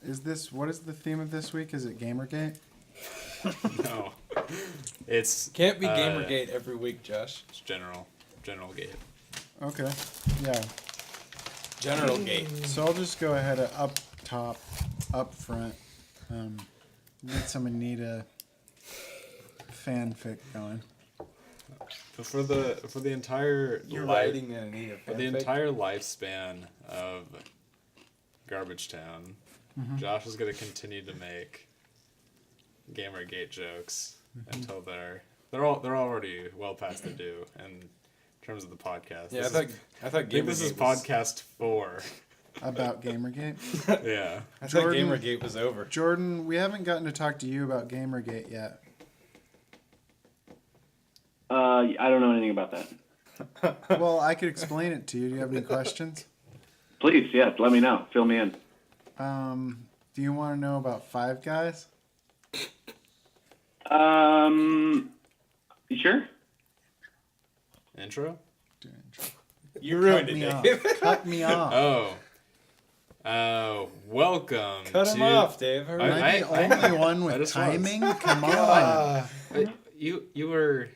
What is the theme of this week? Is it Gamergate? No. It's... Can't be Gamergate every week, Josh. It's General Gate. Okay. Yeah. General Gate. So I'll just go ahead up top, up front. Get some Anita fanfic going. For the entire writing an Anita for the entire lifespan of Garbage Town, Josh is going to continue to make Gamergate jokes until they're already well past their due in terms of the podcast. Yeah, I thought Gamergate this is podcast 4 About Gamergate? Yeah. I thought Gamergate was over. Jordan, we haven't gotten to talk to you about Gamergate yet. I don't know anything about that. Well, I could explain it to you. Do you have any questions? Please, yes, let me know. Fill me in. Do you want to know about Five Guys? You sure? Intro? You ruined it, Dave. Cut me off. Welcome Cut him off, Dave. Am I the only one with timing? Come on. You were...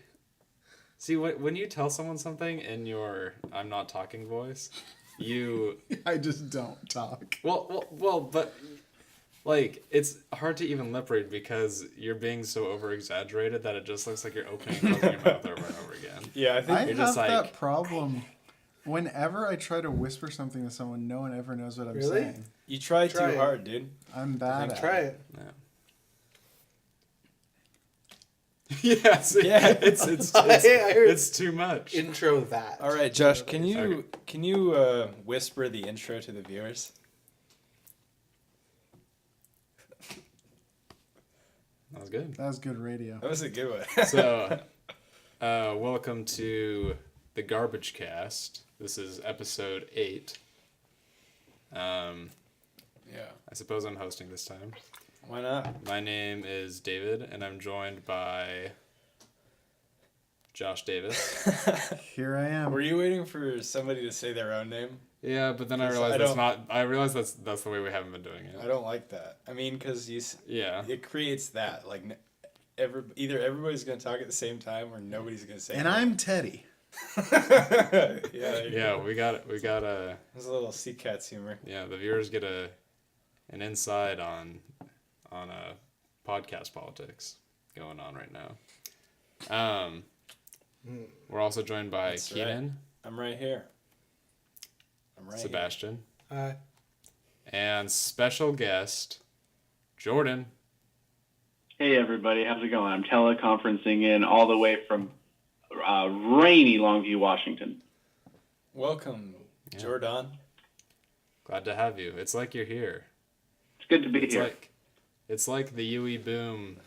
See, when you tell someone something in your I'm not talking voice, you... I just don't talk. Well, but... Like, it's hard to even lip read because you're being so over-exaggerated that it just looks like you're opening and closing your mouth over and over again. Yeah, I think I you're have just like... that problem. Whenever I try to whisper something to someone, no one ever knows what I'm saying. You try too it. hard, dude. I'm bad at Try it. it. Yeah. Yes, it's too much. Intro that. All right, Josh, can you whisper the intro to the viewers? That was good. That was good radio. That was a good one. So, welcome to the Garbage Cast. This is episode 8. Yeah. I suppose I'm hosting this time. Why not? My name is David, and I'm joined by Josh Davis. Here I am. Were you waiting for somebody to say their own name? Yeah, but then I realized that's the way we haven't been doing it. I don't like that. I mean, because it creates that either everybody's gonna talk at the same time or nobody's gonna say. And I'm Teddy. Yeah, we got a. There's a little Sea Cats humor. Yeah, the viewers get an insight on podcast politics going on right now. We're also joined by That's Keenan. Right. I'm right here. Sebastian. Hi. And special guest, Jordan. Hey, everybody. How's it going? I'm teleconferencing in all the way from rainy Longview, Washington. Welcome, Jordan. Glad to have you. It's like you're here. It's good to be here. It's like the Yui boom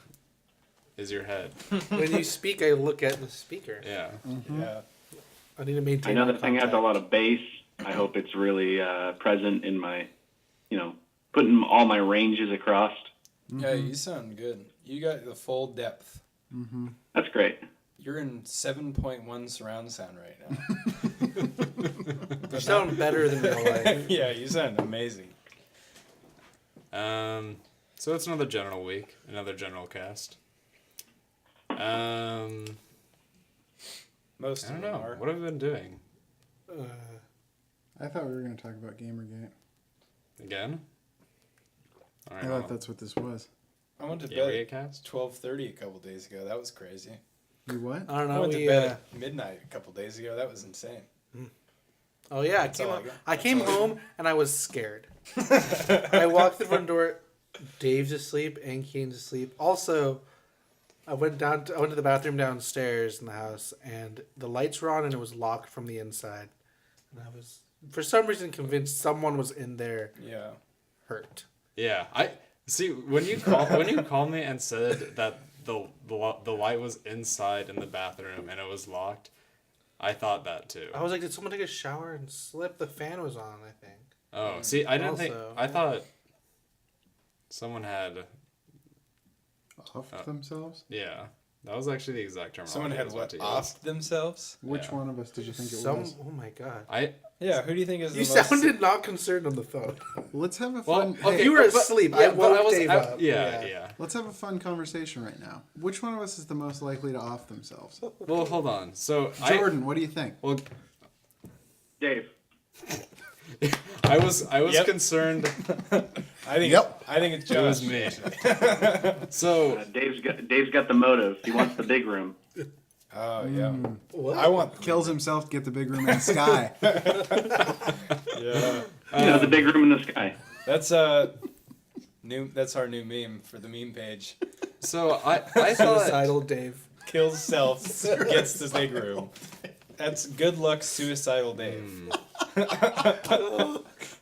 is your head. When you speak, I look at the speaker. Yeah. Mm-hmm. Yeah. I need to maintain. I know my that thing has a contact. lot of bass. I hope it's really present in my, putting all my ranges across. Yeah, you sound good. You got the full depth. Mm-hmm. That's great. You're in 7.1 surround sound right now. You sound better than real life. Yeah, you sound amazing. So it's another general week, another general cast. I Most don't of them know. are. What have we been doing? I thought we were going to talk about Gamergate. Again? All right. I thought that's what this was. I went to bed Gamergate at cast? 12:30 a couple days ago. That was crazy. You what? I don't I know. went to bed at midnight a couple days ago. That was insane. Oh yeah, That's all I got. I came home and I was scared. I walked through the front door. Dave's asleep and Keenan's asleep. Also, I went to the bathroom downstairs in the house, and the lights were on, and it was locked from the inside. And I was, for some reason, convinced someone was in there. Yeah. Hurt. Yeah. I see when you called me and said that the light was inside in the bathroom and it was locked. I thought that too. I was like, did someone take a shower and slip? The fan was on, I think. Oh, see, I didn't think. Also- I thought someone had. Off themselves? Yeah. That was actually the exact term. Someone had what? Offed themselves? Which Yeah. one of us did you think it was? Oh my god. Yeah, who do you think is You the most... sounded not concerned on the phone. Let's have a Well, fun. okay, hey, You were asleep. I woke Dave up. Yeah. let's have a fun conversation right now. Which one of us is the most likely to off themselves? Well, hold on. So Jordan, what do you think? Well, Dave. I was Yep. concerned. I think it's Josh. It was me. So Dave's got the motive. He wants the big room. Oh, yeah. What? I want... Kills himself to get the big room in the sky. Yeah. The big room in the sky. That's That's our new meme for the meme page. So I thought Suicidal Dave. Kills self, gets the big room. That's good luck, suicidal Dave.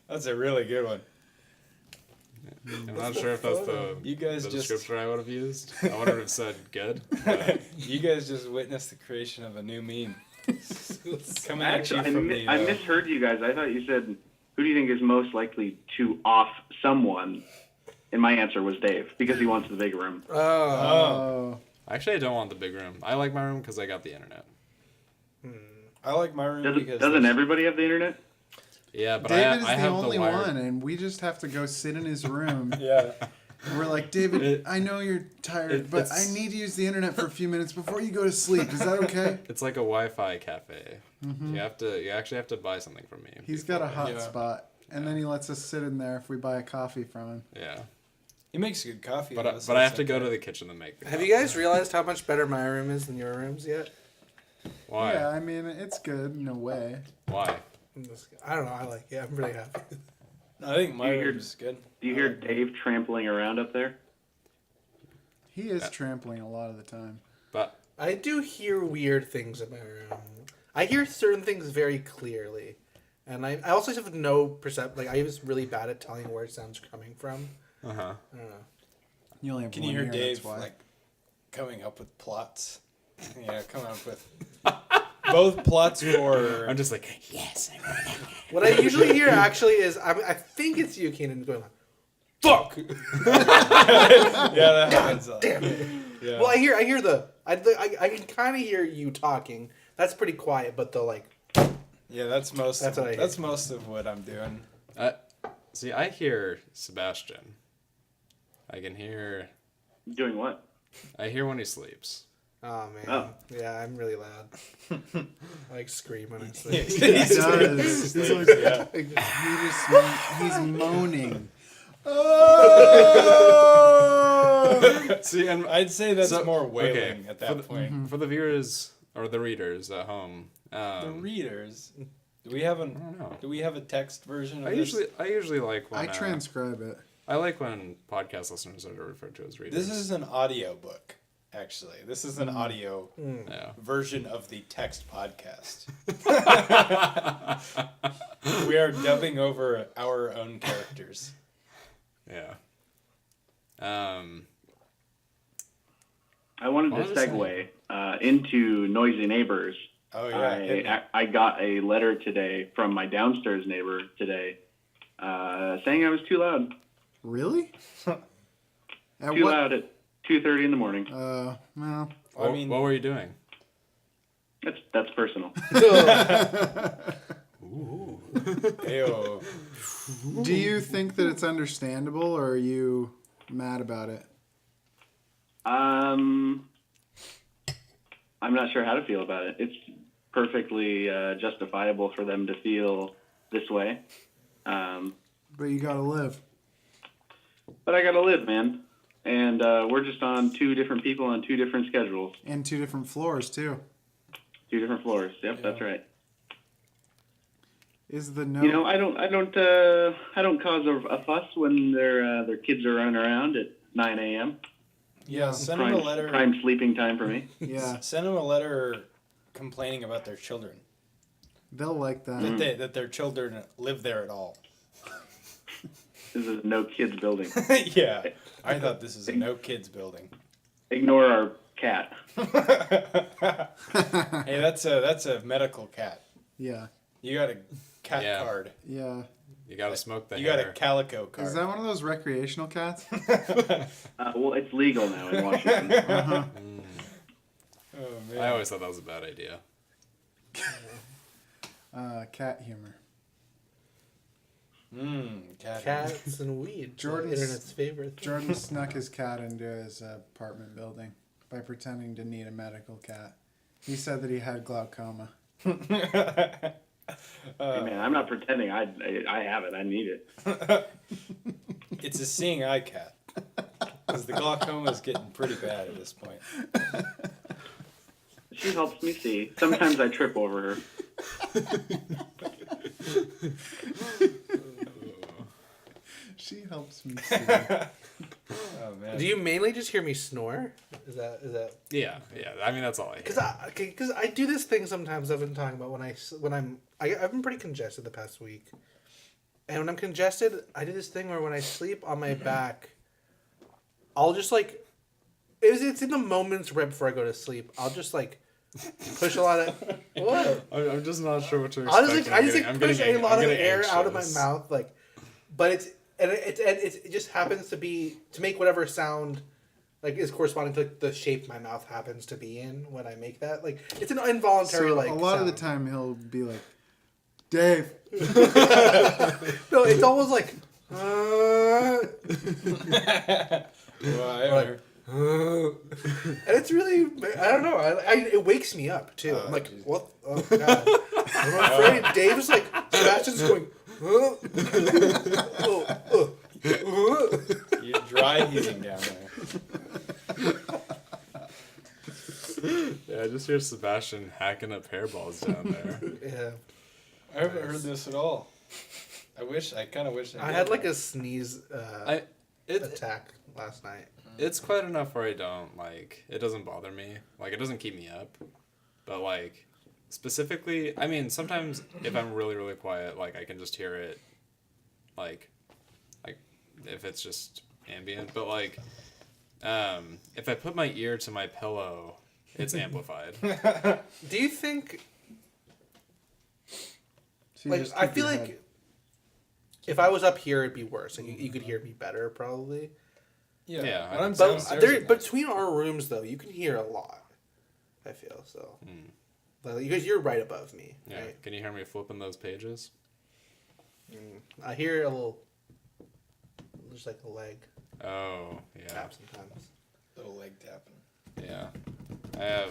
That's a really good one. I'm not sure if that's the You guys the just descriptor I would have used. I would have said good. But you guys just witnessed the creation of a new meme. Coming at Actually, you from the, I misheard you guys. I thought you said, who do you think is most likely to off someone? And my answer was Dave, because he wants the big room. Oh. actually, I don't want the big room. I like my room because I got the internet. I like my room because Doesn't everybody have the internet? Yeah, but David is I the have only the wired. one, and we just have to go sit in his room. Yeah. We're like, David, It- I know you're tired, but I need to use the internet for a few minutes before you go to sleep. Is that okay? It's like a Wi-Fi cafe. You actually have to buy something from me. He's got a before- hotspot, and then he lets us sit in there if we buy a coffee from him. Yeah, He makes good coffee. but though, I, so but I it's have to go okay. to the kitchen to make. The Have coffee. you guys realized how much better my room is than your rooms yet? Why? Yeah, I mean, it's good in a way. Why? I don't know. I like it. I'm really happy. I think my Do you hear- room's good. Do you hear Dave trampling around up there? He is trampling a lot of the time. But I do hear weird things in my room. I hear certain things very clearly. And I also have no percept. Like, I was really bad at telling where sounds coming from. uh huh. I don't know. You only have Can one you hear ear, Dave that's why. like coming up with plots? Yeah, coming up with both plots for. I'm just like yes. What I usually hear actually is I think it's you, Keenan, going like, "Fuck!" Yeah, that happens. Damn it. Yeah. Well, I hear the I can kind of hear you talking. That's pretty quiet, but the like. Yeah, that's most. That's what I hear. That's most of what I'm doing. See, I hear Sebastian. I can hear. Doing what? I hear when he sleeps. Oh man. Oh. Yeah, I'm really loud. I like scream when I sleep. He does. He's like, Yeah. he's moaning. See, and I'd say that's So- more wailing okay, at that point. for the viewers or the readers at home. The readers. Do we have I don't know. Do we have a text version of I this? usually like when I transcribe it. I like when podcast listeners are referred to as readers. This is an audio book, actually. This is an audio yeah. version of the text podcast. We are dubbing over our own characters. Yeah. I wanted What to was I segue into noisy neighbors. Oh yeah. I got a letter today from my downstairs neighbor today, saying I was too loud. Really? At Too what? loud at 2:30 in the morning. Well, What, I mean, what were you doing? That's personal. Ayo. do you think that it's understandable, or are you mad about it? I'm not sure how to feel about it. It's perfectly justifiable for them to feel this way. But you gotta live. But I gotta live, man. And we're just on two different people on two different schedules, And 2 different floors, too. 2 different floors. Yep, Yeah. that's right. Is the no... You know, I don't cause a fuss when their kids are running around at 9 a.m. Yeah, send them a letter. Prime sleeping time for me. Yeah, Send them a letter complaining about their children. they'll like that. That their children live there at all. This is a no kids building. Yeah. I thought this is a no kids building. Ignore our cat. Hey, that's a medical cat. Yeah, You got a cat Yeah. card. yeah. You gotta smoke the You hair. got a calico card. Is that one of those recreational cats? Well, it's legal now in Washington. man. I always thought that was a bad idea. Cat humor. Cat. Cats and weed. Jordan's- Internet's favorite thing. Jordan snuck his cat into his apartment building by pretending to need a medical cat. He said that he had glaucoma. Hey, man, I'm not pretending. I have it. I need it. It's a seeing eye cat. Because the glaucoma is getting pretty bad at this point. She helps me see. Sometimes I trip over her. She helps me see. Oh man. Do you mainly just hear me snore? Is that? Yeah. I mean, that's all I hear. Because I do this thing sometimes I've been talking about I've been pretty congested the past week, and when I'm congested, I do this thing where when I sleep on my back, I'll just like, it's in the moments right before I go to sleep. I'll just like push a lot of what? I'm just not sure what to I expect. just like push a lot of air out of my mouth, like, but it just happens to make whatever sound like is corresponding to like, the shape my mouth happens to be in when I make that. Like it's an involuntary So like a lot sound. of the time he'll be like, Dave. No, it's almost like Well, and it's really I don't know. It wakes me up too. I'm like, geez. what? Oh god! I'm afraid. Dave's like Sebastian's going. you're dry heaving down there. Yeah, I just hear Sebastian hacking up hairballs down there. Yeah. I haven't heard this at all. I kind of wish I I did. had like a sneeze It attack last night. it's quite enough where I don't like it doesn't bother me. Like it doesn't keep me up. But like specifically, I mean, sometimes if I'm really really quiet, like I can just hear it like if it's just ambient, but like if I put my ear to my pillow, it's amplified. Do you think So you like just I keep feel your like head- if I was up here it'd be worse. Like you could hear me better probably. Yeah. Yeah, When I'm But downstairs, between our rooms though, you can hear a lot. I feel so. But because you're right above me, Yeah. right? Can you hear me flipping those pages? I hear a little, just like a leg Oh, yeah. tap sometimes. little leg tapping. Yeah. I have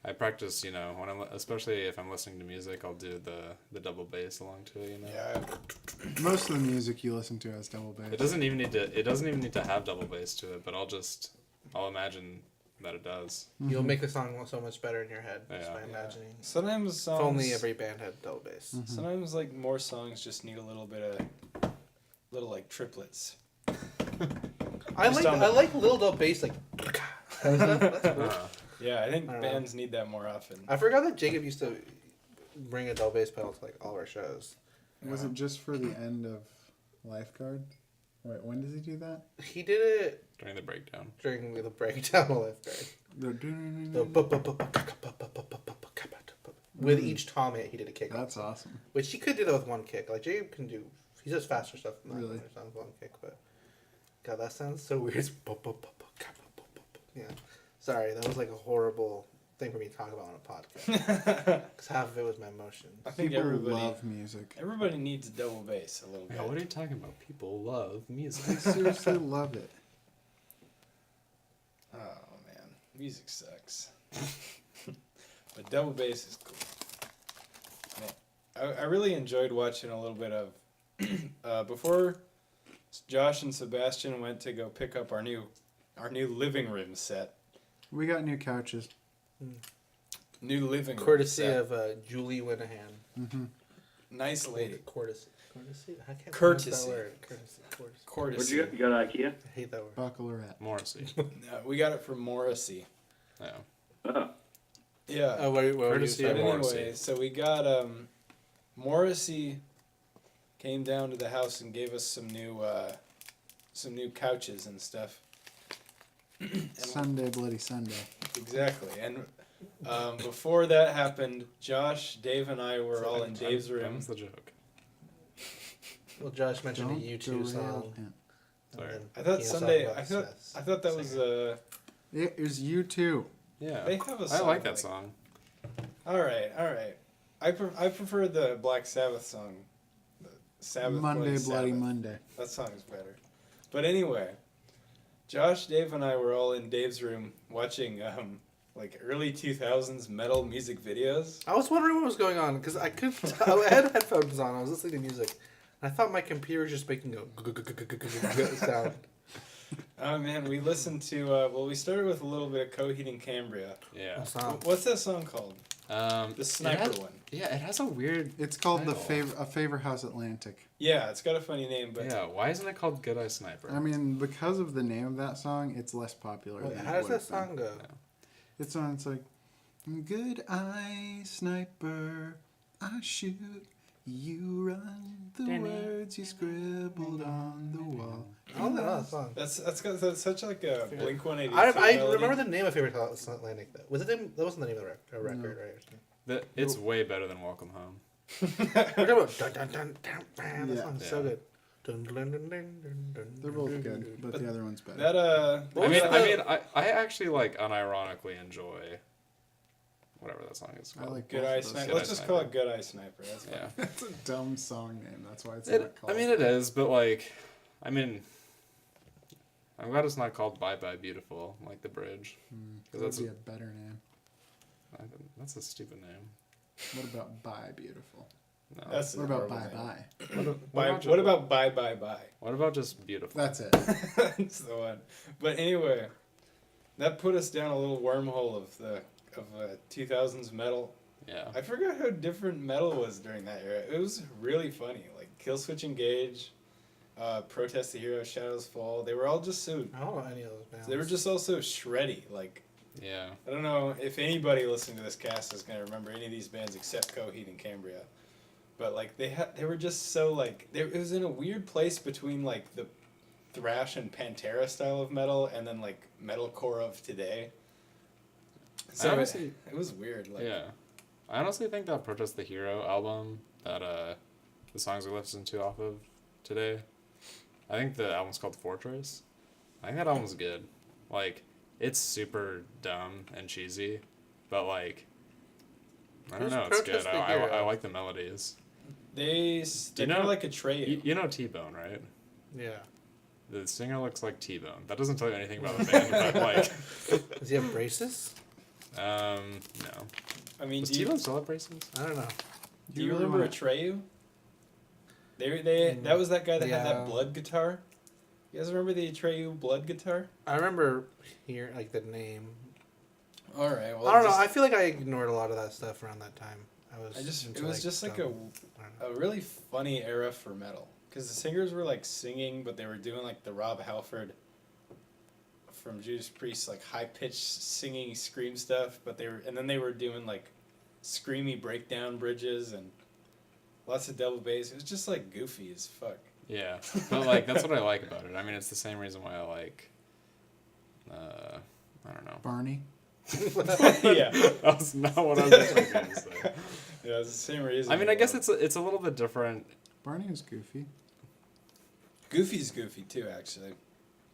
I practice, you know, when I'm especially if I'm listening to music, I'll do the double bass along to it, you know. Yeah. most of the music you listen to has double bass. It doesn't even need to have double bass to it, but I'll imagine that it does. You'll make the song so much better in your head just Yeah. by imagining. Sometimes If songs. only every band had double bass. Sometimes like more songs just need a little bit of, little like triplets. I Just on the- like little double bass like. That's cool. Yeah, I think I don't know. bands need that more often. I forgot that Jacob used to bring a double bass pedal to like all our shows. Was it just for the end of Lifeguard? Wait, when does he do that? He did it During the breakdown. during the breakdown of Lifeguard. With each tom hit, he did a kick. That's awesome. Which he could do that with one kick. Like Jacob can do, he does faster stuff than that. Really? With one kick, but God, that sounds so weird. It's yeah. Sorry, that was like a horrible thing for me to talk about on a podcast. Because half of it was my emotions. I think People everybody love music. everybody needs a double bass a little bit. Yeah, what are you talking about? People love I music. seriously love it. Oh man, music sucks. But double bass is cool. Man, I really enjoyed watching a little bit of before Josh and Sebastian went to go pick up our new living room set. We got new couches. New living room Courtesy set. of Julie Winahan. Mm-hmm. Nice lady. Courtesy. I can't pronounce Courtesy. that word. Courtesy. What'd Courtesy. you got? You got IKEA? I hate that word. Baccalaureate. Morrissey. No, we got it from Morrissey. Yeah. Oh. Yeah. Oh, what were you Courtesy But of saying? Morrissey. anyway, so we got Morrissey came down to the house and gave us some new couches and stuff. And Sunday, Bloody Sunday. exactly. And before that happened, Josh, Dave, and I were all in Dave's That room. was the joke. Well, Josh mentioned Don't a U2 derail song. him. Sorry. I thought He was Sunday. talking about I thought that was It is U2. Yeah. They have a I song like that song. All right. I prefer the Black Sabbath song. The Sabbath Monday, Bloody Bloody Sabbath. Monday. That song is better. But anyway, Josh, Dave, and I were all in Dave's room watching like early 2000s metal music videos. I was wondering what was going on because I couldn't. I had headphones on. I was listening to music. And I thought my computer was just making a sound. Oh man, we listened to we started with a little bit of Coheed and Cambria. Yeah. What's that song called? The Sniper it has, one. Yeah, it has a weird. It's called title. A Favor House Atlantic. Yeah, it's got a funny name, but Yeah, why isn't it called Good Eye Sniper? I mean, because of the name of that song, it's less popular. Wait, than how it does that would've been. song go? It's on. It's like, good eye sniper, I shoot, you run. The words you scribbled on the wall. I don't know that song. that's such like a Blink 182. I remember the name of Favorite House Atlantic. Though. Was it that wasn't the name of the record, right? It's way better than Welcome Home. We're talking about dun, dun, dun, dun, dun. That Yeah. song's so Yeah. good. Dun, dun, dun, dun, dun, dun, They're both dun, good, dun, but dun. the other one's better. That I actually like unironically enjoy whatever that song is I called. like Good both Eye of those. Sniper. Good Let's Eye just call Sniper. it Good Eye Sniper. That's fine. Yeah. It's a dumb song name. That's why it's It, not called. I mean, it is, but like, I mean, I'm glad it's not called Bye Bye Beautiful, like the bridge. That would be a better name. That's a stupid name. What about Bye Beautiful? No. That's What a about horrible Bye name. Bye? What What about Bye Bye Bye? What about just beautiful? That's it. That's the one. But anyway, that put us down a little wormhole of 2000s metal. Yeah. I forgot how different metal was during that era. It was really funny. Like Killswitch Engage, Protest the Hero, Shadows Fall. They were all just so. I don't know any of those bands. They were just all so shreddy. Like Yeah. I don't know if anybody listening to this cast is gonna remember any of these bands except Coheed and Cambria. But like they were just so like it was in a weird place between like the thrash and Pantera style of metal and then like metalcore of today. So honestly- it was weird. Like, Yeah. I honestly think that Protest the Hero album that the songs we listened to off of today, I think the album's called Fortress. I think that album's good. Like, it's super dumb and cheesy, but like, I don't Who's know, it's Protest good. the I Hero? like the melodies. They're know- like a Atreyu. You know T-Bone, right? Yeah. The singer looks like T-Bone. That doesn't tell you anything about the band, but like, Does he have braces? no. I mean, Does do you, T-Bone still have braces? I don't know. do you really remember wanna- Atreyu? That was that guy that had Yeah. that blood guitar. You guys remember the Atreyu blood guitar? I remember hearing like the name. All right. Well, I don't know. I feel like I ignored a lot of that stuff around that time. it into, was just like dumb- I don't know. a really funny era for metal because the singers were like singing, but they were doing like the Rob Halford from Judas Priest like high pitched singing scream stuff, but they were doing like screamy breakdown bridges and lots of double bass. It was just like goofy as fuck. Yeah, but like that's what I like about it. I mean, it's the same reason why I like. I don't know. Barney. Yeah, That was not what I was actually going to say. yeah, it's the same reason. I mean, I guess it's a little bit different. Barney was goofy. Goofy's goofy too, actually.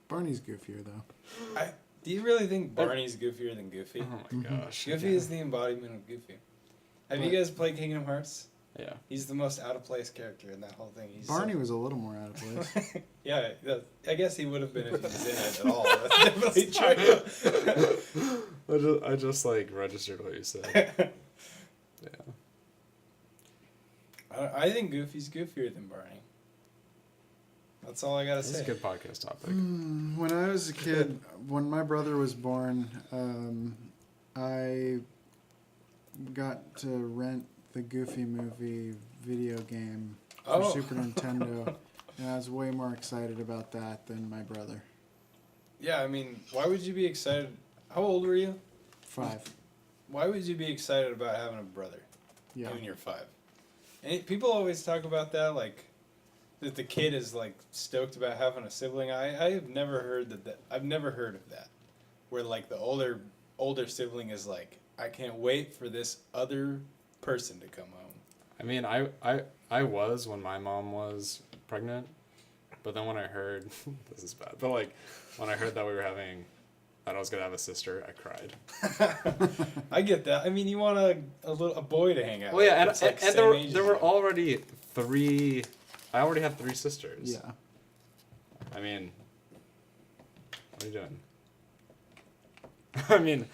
Barney's goofier though. Do you really think Barney's goofier than Goofy? Oh my gosh. Goofy is the embodiment of Goofy. Have you guys played Kingdom Hearts? Yeah. He's the most out of place character in that whole thing. He's Barney was a little more out of place. yeah, I guess he would have been if he was in it at all. That's definitely true. I just like registered what you said. Yeah. I think Goofy's goofier than Barney. That's all I gotta This is say. a good podcast topic. When I was a kid, when my brother was born, I got to rent the Goofy Movie video game for Oh. Super Nintendo, and I was way more excited about that than my brother. Yeah, I mean, why would you be excited? How old were you? 5. Why would you be excited about having a brother Yeah. when you're 5? And people always talk about that, like that the kid is like stoked about having a sibling. I have never heard that. I've never heard of that, where like the older sibling is like, I can't wait for this other person to come home. I mean, I was when my mom was pregnant, but then when I heard this is bad, but like when I heard that we were having thought I was gonna have a sister. I cried. I get that. I mean, you want a boy to hang out. Well, yeah, with. and, It's like and same age there as were you. already 3. I already have 3 sisters. Yeah. I mean, what are you doing? I mean,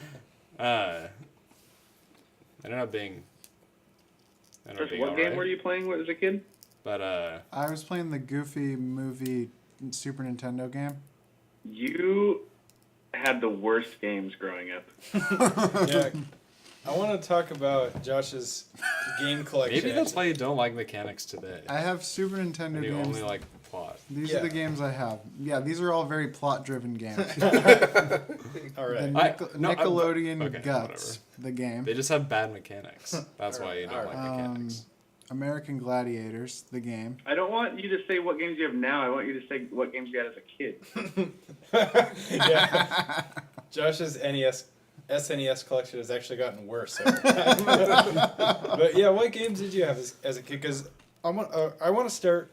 ended up being. Chris, what game were you playing as a kid? But I was playing the Goofy movie Super Nintendo game. You had the worst games growing up. Yeah. I want to talk about Josh's game collection. maybe that's why you don't like mechanics today. I have Super Nintendo And you games. only like plot. These Yeah. are the games I have. Yeah, these are all very plot-driven games. All The right. Nickelodeon okay, Guts, the game. They just have bad mechanics. That's why you don't Alright. like mechanics. American Gladiators, the game. I don't want you to say what games you have now. I want you to say what games you had as a kid. Yeah. Josh's SNES collection has actually gotten worse. But yeah, what games did you have as a kid? Because I want to start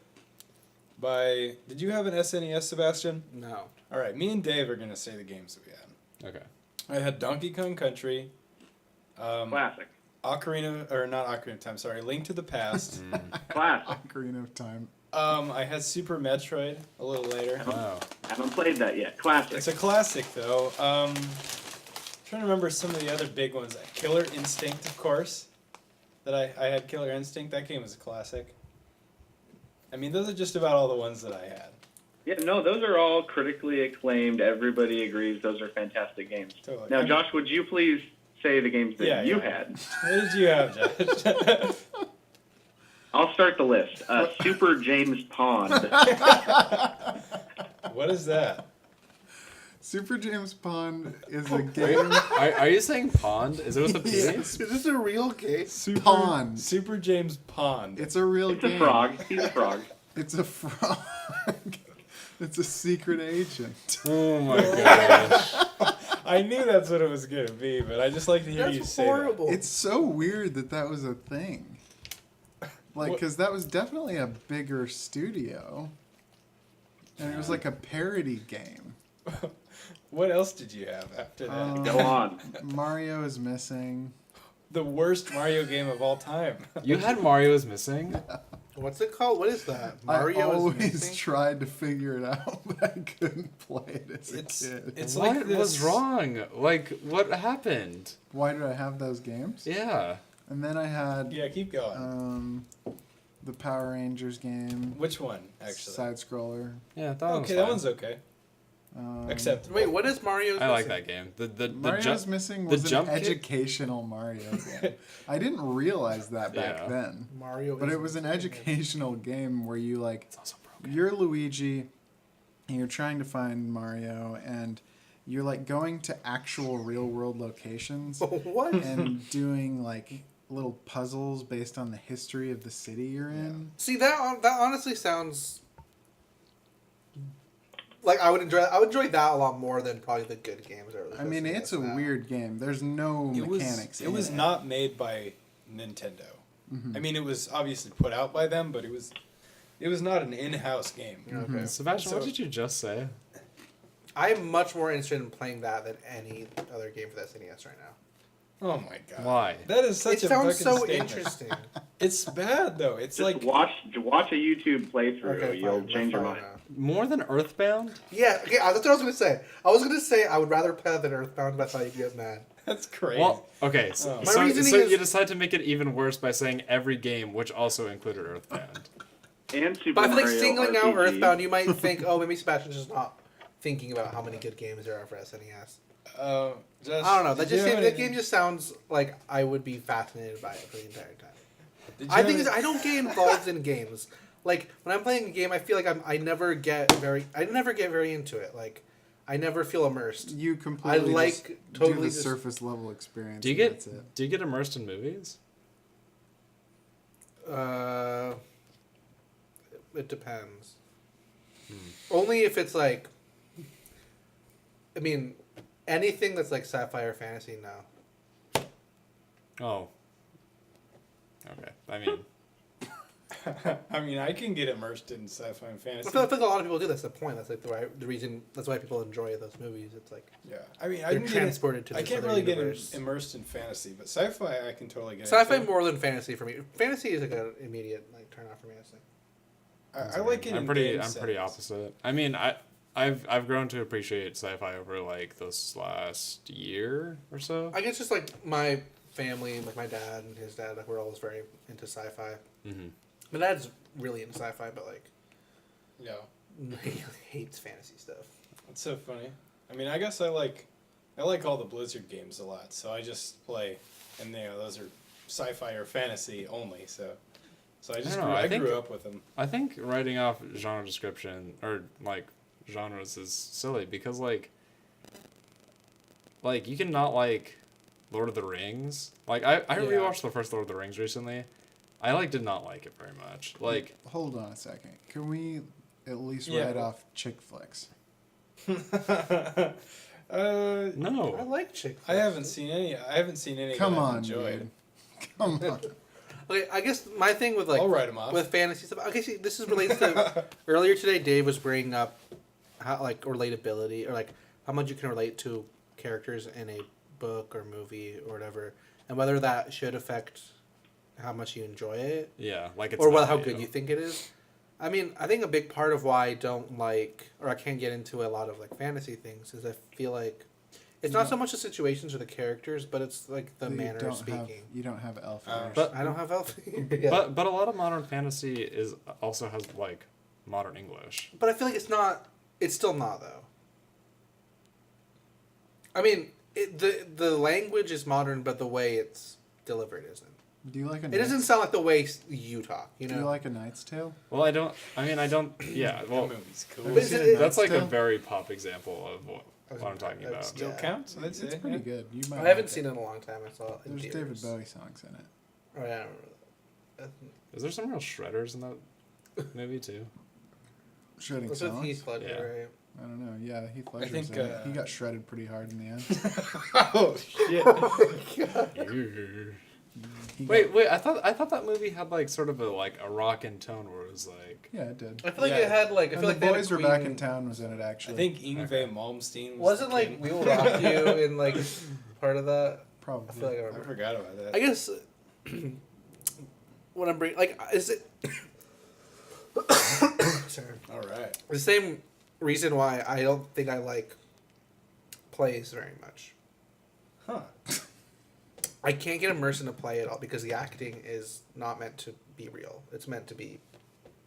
by. Did you have an SNES, Sebastian? No. All right, me and Dave are gonna say the games that we had. Okay. I had Donkey Kong Country, Classic. not Ocarina of Time. Sorry, Link to the Past. Classic. Ocarina of Time. I had Super Metroid a little later. Wow. Haven't played that yet. Classic. It's a classic though. Trying to remember some of the other big ones. Killer Instinct, of course. That I had Killer Instinct. That game was a classic. I mean, those are just about all the ones that I had. Yeah, no, those are all critically acclaimed. Everybody agrees those are fantastic games. Totally. Now, Josh, would you please say the games that you had? What did you have, Josh? I'll start the list. Super James Pond. What is that? Super James Pond is a game. Are you saying pond? Is it with a P? Yes. Is this a real game? Pond. Super James Pond. It's a real It's game. a frog. He's a frog. It's a frog. It's a secret agent. Oh my gosh. I knew that's what it was gonna be, but I just like to hear you That's say horrible. It's so weird that was a thing. Like, because that was definitely a bigger studio. And it was like a parody game. that. What else did you have after that? Go on. Mario is missing. The worst Mario game of all time. You had Mario is missing? What's it called? What is that? Mario I is always missing? tried to figure it out, but I couldn't play it as It's a kid. it's What like this. was wrong? Like, what happened? Why did I have those games? Yeah. And then I had Yeah, keep going. the Power Rangers game. Which one, actually? Side scroller. Yeah, that one's Okay, that fine. one's okay. Except Wait, what is Mario? I like that game. The Mario's jump. Missing the was an jump kick? educational Mario game. I didn't realize that back Yeah. then. Mario. But is it was an missing. educational game where you like It's also broken. you're Luigi and you're trying to find Mario and you're like going to actual real world locations What? and doing like little puzzles based on the history of the city you're in. See that honestly sounds like I would enjoy that a lot more than probably the good games. I mean, it's a weird game. There's no mechanics. It was in not made by Nintendo. I mean, it was obviously put out by them, but it was not an in-house game. Okay. Sebastian, what So- did you just say? I'm much more interested in playing that than any other game for the SNES right now. Oh my god! Why? That is such It a sounds fucking so statement. interesting. It's bad though. It's Just like watch a YouTube playthrough. Okay, You'll fine, change your fine mind. now. More than Earthbound? Yeah, okay, that's what I was gonna say. I was gonna say I would rather play that than Earthbound, but I thought you'd get mad. that's crazy. Well, okay. So, Oh. My so, reasoning so is- you decide to make it even worse by saying every game, which also included Earthbound. And Super But I feel like Mario singling out RPG. Earthbound, you might think, oh, maybe Sebastian's just not thinking about how many good games there are for SNES. Josh, I don't know. did you have That anything- game just sounds like I would be fascinated by it for the entire time. did you I have think any- I don't get involved in games. Like when I'm playing a game, I feel like I never get very into it. Like I never feel immersed. You completely like just do totally the just- surface level experience. Do you and get that's it. do you get immersed in movies? It depends. Only if it's like, I mean, anything that's like sci-fi or fantasy. No. Oh. Okay. I mean, I mean, I can get immersed in sci-fi and I fantasy. feel like a lot of people do. That's the point. That's like the reason. That's why people enjoy those movies. It's like Yeah, I mean, they're transported to. I This can't other really universe. get immersed in fantasy, but sci-fi I can totally get. Sci-fi into. more than fantasy for me. Fantasy is like an immediate like turn off for me. I like it. I'm in pretty game I'm pretty settings. opposite. I mean, I've grown to appreciate sci-fi over like this last year or so. I guess just like my family, like my dad and his dad, like we're always very into sci-fi. Mm-hmm. My dad's really into sci-fi, but like Yeah, he hates fantasy stuff. it's so funny. I mean, I guess I like all the Blizzard games a lot, so I just play, and those are sci-fi or fantasy only. So I just I don't know, I think- grew up with them. I think writing off genre description or like genres is silly because like you can not like Lord of the Rings. Like I rewatched the first Lord of the Rings recently. I did not like it very much. Like Hold on a second. Can we at least Yeah. write off chick flicks? I no. like chick I haven't seen any. I haven't seen any Come that I've on, enjoyed. dude. Come on. Okay, I guess my thing with like I'll write them off. with fantasy stuff. Okay, see, this is related to earlier today. Dave was bringing up how like relatability or like how much you can relate to characters in a book or movie or whatever, and whether that should affect how much you enjoy it Yeah, like it's or not how you. good you think it is. I mean, I think a big part of why I don't like or I can't get into a lot of like fantasy things is I feel like it's not so much the situations or the characters, but it's like the You manner of don't speaking. You don't have elf ears. But I don't have elf. Yeah. but a lot of modern fantasy is also has like modern English. But I feel like it's not. It's still not though. I mean, the language is modern, but the way it's delivered isn't. Do you like a It doesn't sound like the way you talk. You Do know. you like A Knight's Tale? Well, I don't. Yeah. Well, that movie's cool. Have But you is seen it- A that's Knight's like a Tale? very pop example of what I'm talking That's about. still- Still Yeah. counts. I'd say. It's pretty good. You might I haven't like seen it. it in a long time. I saw it. In There's theaters. David Bowie songs in it. Oh yeah, I remember that. Is there some real shredders in that movie too? Shredding That's with songs? Heath Ledger, Yeah. right? I don't know. Yeah, Heath Ledger's think, in it. He got shredded pretty hard in the end. Oh shit! He Wait. got- I thought that movie had like sort of a rockin' tone where it was like. Yeah, it did. I feel like Yeah. it had like. I And feel the like they had a boys were back queen- in town was in it I actually. think Ingve Okay. Malmsteen was Wasn't the like king. We Will Rock You in like part of that? Probably. I feel like I I remember. forgot about that. I guess what I'm bringing, like, is it? Sorry. All right. The same reason why I don't think I like plays very much. Huh. I can't get immersed in a play at all because the acting is not meant to be real. It's meant to be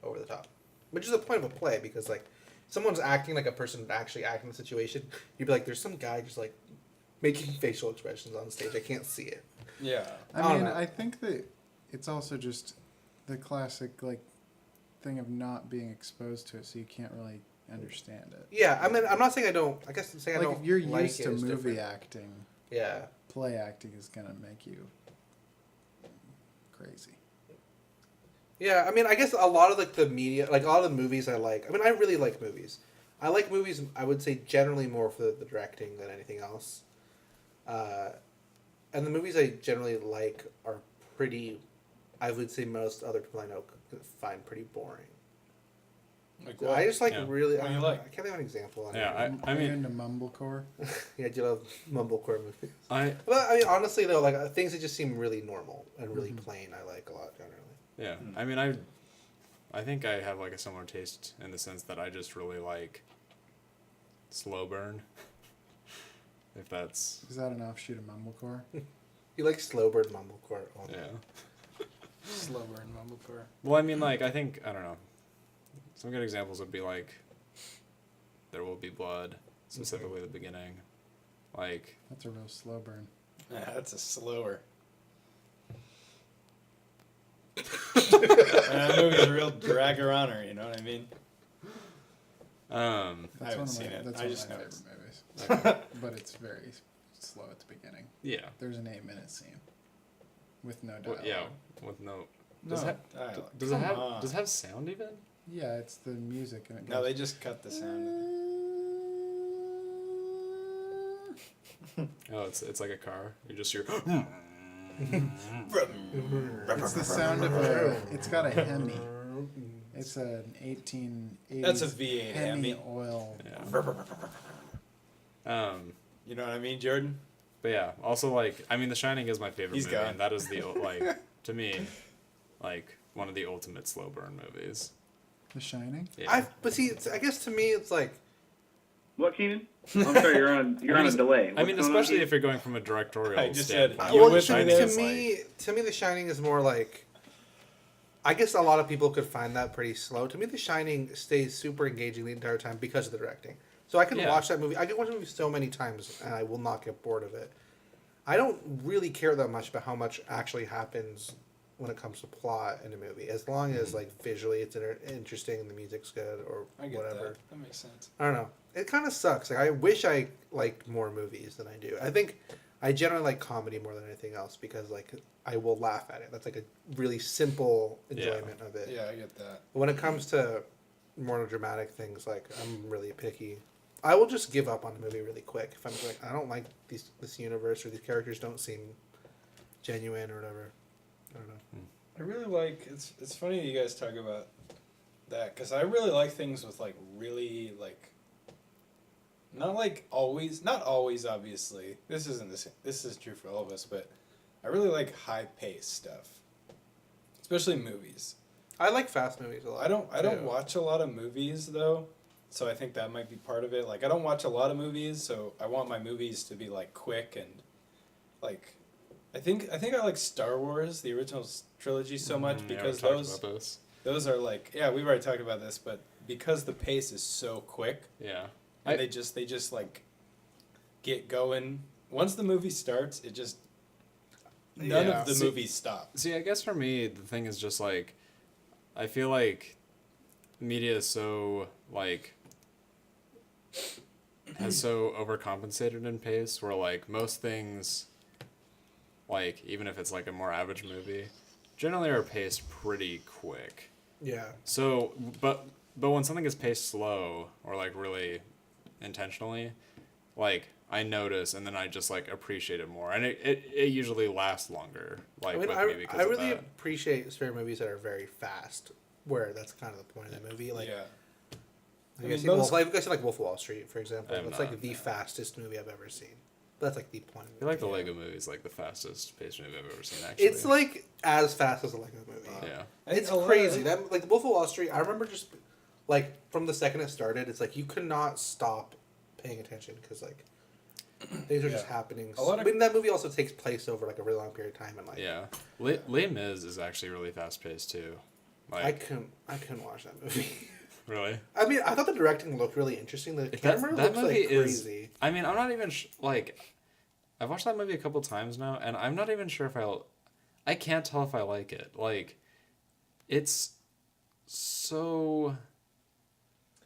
over the top, which is the point of a play. Because like, someone's acting like a person actually acting the situation. You'd be like, "There's some guy just like making facial expressions on stage. I can't see it." Yeah. I I don't mean, know. I think that it's also just the classic like thing of not being exposed to it, so you can't really understand it. Yeah, I mean, I'm not saying I don't. I guess I'm saying I Like don't. if you're like used it to is movie different. acting, Yeah. play acting is gonna make you crazy. Yeah, I mean, I guess a lot of like the media, like a lot of the movies I like. I mean, I really like movies. I like movies. I would say generally more for the directing than anything else. And the movies I generally like are pretty. I would say most other people I know find pretty boring. Like So what? I just like Yeah. really. What do you I like? can't think of an example. On Yeah, it. I Are you mean, into mumblecore? Yeah, I do love mumblecore movies. I But I mean, honestly though, like things that just seem really normal and really Mm-hmm. plain, I like a lot generally. yeah. Hmm. I mean, I think I have like a similar taste in the sense that I just really like slow burn. If that's Is that an offshoot of mumblecore? You like slow burn mumblecore? Oh, yeah. Slower and mumblecore. Well, I mean, like I think I don't know. Some good examples would be like There Will Be Blood, specifically the beginning. Like That's a real slow burn. Yeah, that's a slower. That movie's a real dragger on her, you know what I mean? That's haven't one of seen my, it. That's I one just of my know favorite it's- movies. But it's very slow at the beginning. yeah. There's an 8-minute scene with no Well, dialogue. yeah, with no. No, Does it have, dialogue. does it Come have on. does it have sound even? Yeah, it's the music and it No, goes. they just cut the sound. Oh, it's like a car. You just hear. It's the sound of a. It's got a Hemi. It's an 1880s. That's a V8 Hemi Hemi. oil. Yeah. You know what I mean, Jordan? But yeah, also like I mean, The Shining is my favorite He's movie, gone. and that is the like to me, like one of the ultimate slow burn movies. The Shining. Yeah. But see, I guess to me, it's like What, Keenan? I'm sorry, you're on a delay. I mean, What's going on, especially Keenan? if you're going from a directorial I just said- standpoint. You well, with to, me to there? me, The Shining is more like. I guess a lot of people could find that pretty slow. To me, The Shining stays super engaging the entire time because of the directing. So I can Yeah. watch that movie. I can watch the movie so many times, and I will not get bored of it. I don't really care that much about how much actually happens when it comes to plot in a movie, as long as like visually it's interesting and the music's good or I get whatever. that. That makes sense. I don't know. It kind of sucks. Like I wish I liked more movies than I do. I think I generally like comedy more than anything else because like I will laugh at it. That's like a really simple enjoyment of it. Yeah, I get that. But when it comes to more dramatic things, like I'm really picky. I will just give up on a movie really quick if I'm like I don't like this universe or these characters don't seem genuine or whatever. I don't know. I really like it's funny you guys talk about that because I really like things with like really like not always obviously this isn't this is true for all of us, but I really like high paced stuff, especially movies. I like fast movies a lot. I don't too. watch a lot of movies though, so I think that might be part of it. Like I don't watch a lot of movies, so I want my movies to be like quick and like I think I like Star Wars, the original trilogy, so much Yeah, because we talked about this. those are like we've already talked about this, but because the pace is so quick, Yeah. and they just like get going. Once the movie starts, it just none Yeah. of the See- movies stop. See, I guess for me, the thing is just like, I feel like media is so like has so overcompensated in pace where like most things, like even if it's like a more average movie, generally are paced pretty quick. Yeah. So, but when something is paced slow or like really intentionally, like I notice and then I just like appreciate it more, and it usually lasts longer. Like I mean, with I me because I of really that. appreciate certain movies that are very fast, where that's kind of the point of the movie. Like, Yeah. I I guess mean, most- like Wolf of Wall Street, for example. I have It's not. like the fastest movie I've ever seen. That's like the point. I feel like the Yeah. Lego movie is like the fastest paced movie I've ever seen. Actually, It's like as fast as a Lego movie. yeah, It's a lot of- crazy. That like the Wolf of Wall Street. I remember just like from the second it started, it's like you could not stop paying attention because like things are just Yeah. happening. A lot of- I mean, that movie also takes place over like a really long period of time, and like yeah. Les Mis is actually really fast paced too. I Like couldn't watch that movie. really, I mean, I thought the directing looked really interesting. The camera looks like crazy. I mean, I'm not even like. I've watched that movie a couple times now, and I'm not even sure if I can't tell if I like it. Like, it's so.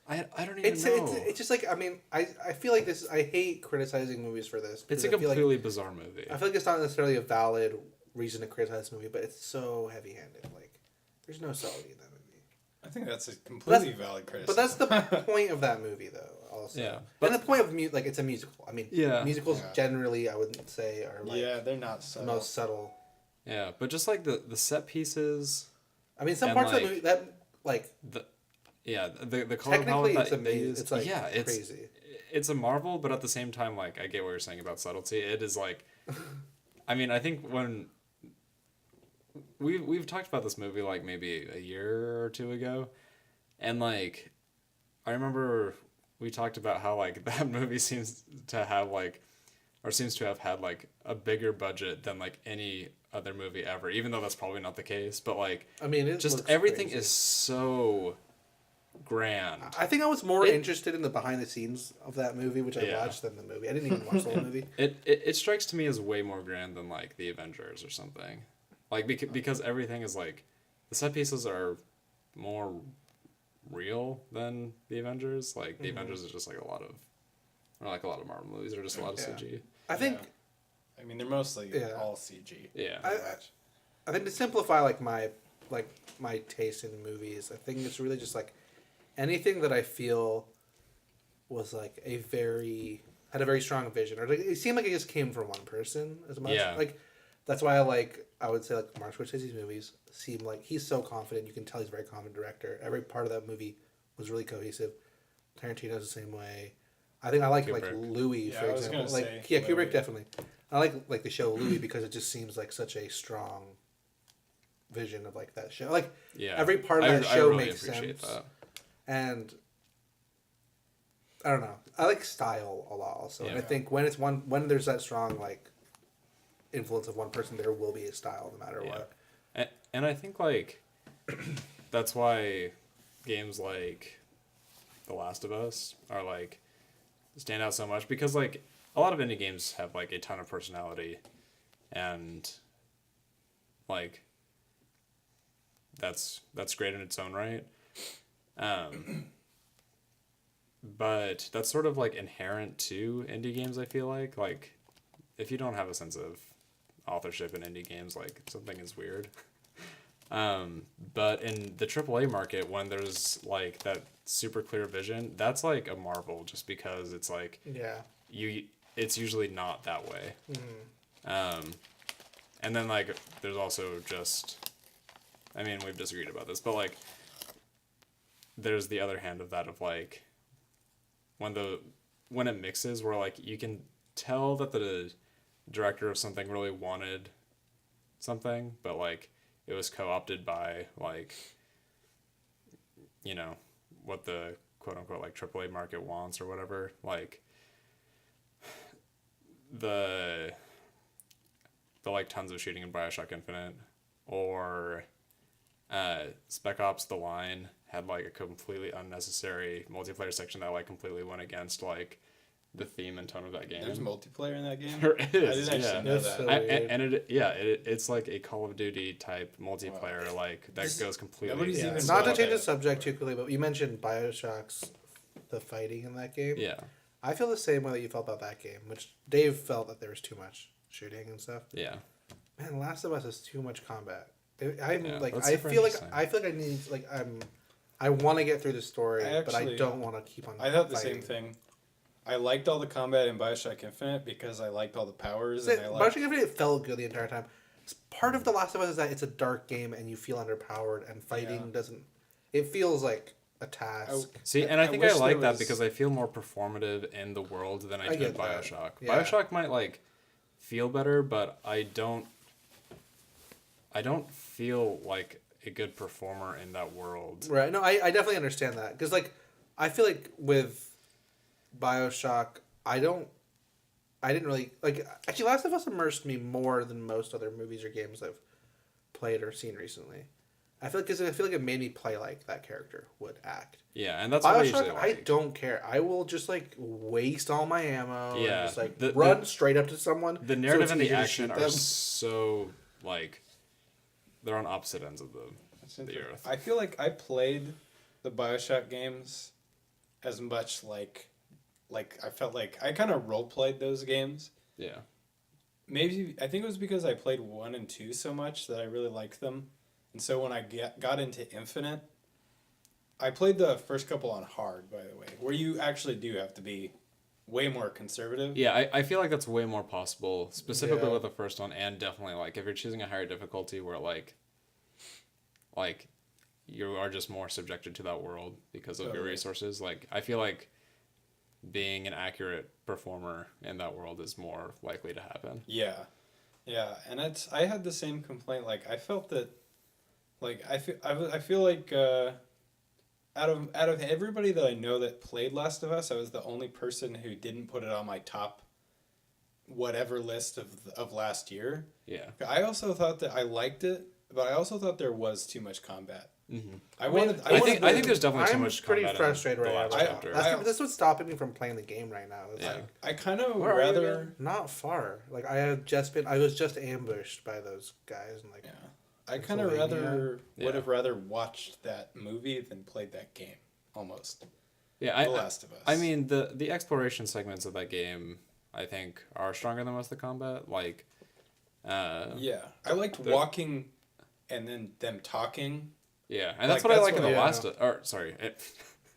I don't even know. It's just like I mean I feel like this. I hate criticizing movies for this. It's a because I feel like- completely bizarre movie. I feel like it's not necessarily a valid reason to criticize the movie, but it's so heavy-handed. Like, there's no subtlety in that movie. I think that's a completely valid criticism. But that's the point of that movie, though. Also, Yeah, and the point of like it's a musical. I mean, Yeah. musicals Yeah. generally I wouldn't say are like yeah, they're not the so. most subtle. Yeah, but just like the set pieces, I mean, some And, parts of like, the movie that like the the color technically palette it's that they amazing. use. It's like yeah, it's crazy. it's a marvel, but at the same time, like I get what you're saying about subtlety. It is like, I mean, I think when we've talked about this movie like maybe a year or two ago, and like I remember we talked about how like that movie seems to have like, or seems to have had like a bigger budget than like any other movie ever, even though that's probably not the case. But like, I mean, it just looks everything crazy. is so grand. I think I was more It- interested in the behind the scenes of that movie, which I Yeah. watched, than the movie. I didn't even watch the whole movie. It strikes to me as way more grand than like the Avengers or something, like because everything is like, the set pieces are more real than the Avengers. Like the Avengers is just like a lot of Marvel movies are just a lot of Yeah. CG. I think I mean, they're mostly Yeah. all CG. Yeah. I think to simplify like my taste in movies, I think it's really just like anything that I feel was like had a very strong vision, or like it seemed like it just came from one person as much. Yeah. Like That's why I would say like Martin Scorsese's movies seem like he's so confident. You can tell he's a very confident director. Every part of that movie was really cohesive. Tarantino's the same way. I think I like Louis, Yeah, for I was example. gonna Like say Kubrick Louis. definitely. I like the show Louis because it just seems like such a strong vision of like that show. Like every part of that show really makes appreciate sense. that. And I don't know. I like style a lot also. And I Yeah. think when there's that strong like influence of one person, there will be a style no matter what. And I think like that's why games like The Last of Us are like stand out so much, because like a lot of indie games have like a ton of personality, and like that's great in its own right. But that's sort of like inherent to indie games, I feel like if you don't have a sense of authorship in indie games, like something is weird. But in the AAA market, when there's like that super clear vision, that's like a marvel, just because it's like it's usually not that way. And then like there's also just, I mean, we've disagreed about this, but like there's the other hand of that, of like when it mixes, where like you can tell that the director of something really wanted something, but like it was co-opted by like, you know, what the quote unquote like AAA market wants or whatever. Like the like tons of shooting in BioShock Infinite, or Spec Ops: The Line had like a completely unnecessary multiplayer section that like completely went against like the theme and tone of that game. There's multiplayer in that game? There is. I didn't actually know That's that. so weird. It's like a Call of Duty type multiplayer, like that goes completely. Nobody's even Not to bought change the it. subject too quickly, but you mentioned BioShock's the fighting in that game. Yeah. I feel the same way that you felt about that game, which Dave felt that there was too much shooting and stuff. Yeah. Man, Last of Us has too much combat. I that's feel super like interesting. I need I want to get through the story, but I actually- don't want to keep on. I thought the fighting. same thing. I liked all the combat in BioShock Infinite because I liked all the powers. And I liked... BioShock Infinite felt good the entire time. Part of The Last of Us is that it's a dark game and you feel underpowered, and fighting doesn't. It feels like a task. See, and I think I wish like there that was- because I feel more performative in the world than I I do in get that. BioShock. Yeah. BioShock might like feel better, but I don't feel like a good performer in that world. Right. No, I definitely understand that. Because, like, I feel like with BioShock, I didn't really, like, actually, Last of Us immersed me more than most other movies or games I've played or seen recently. I feel like it made me play like that character would act. Yeah, and that's what I usually BioShock, like. I don't care. I will just, like, waste all my ammo Yeah. and just, like, The- run straight up to someone. The so narrative it's and the easier to action shoot are them. so like they're on opposite ends of the earth. I feel like I played the BioShock games as much like I felt like I kind of role played those games. Yeah. Maybe I think it was because I played 1 and 2 so much that I really liked them, and so when I got into Infinite, I played the first couple on hard, by the way, where you actually do have to be way more conservative. Yeah, I feel like that's way more possible, specifically Yeah. with the first one, and definitely like if you're choosing a higher difficulty where like you are just more subjected to that world because of your Totally. resources. Like I feel like being an accurate performer in that world is more likely to happen. Yeah, and I had the same complaint. Like I felt that, like I feel like out of everybody that I know that played Last of Us, I was the only person who didn't put it on my top whatever list of last year. Yeah. I also thought that I liked it, but I also thought there was too much combat. Mm-hmm. I wanted. I think there's definitely too I'm much pretty combat frustrated in the right now. last chapter. That's what's stopping me from playing the game right now. It's Yeah. like, I kind of where are you rather. again? Not far. Like I was just ambushed by those guys, and like Yeah. I kind of Pennsylvania. would have rather watched that movie than played that game. Almost. Yeah, The Last of Us. I mean the exploration segments of that game I think are stronger than most of the combat. Like Yeah, I liked walking, and then them talking. yeah, and that's Like, what I that's like in what the I- last or sorry.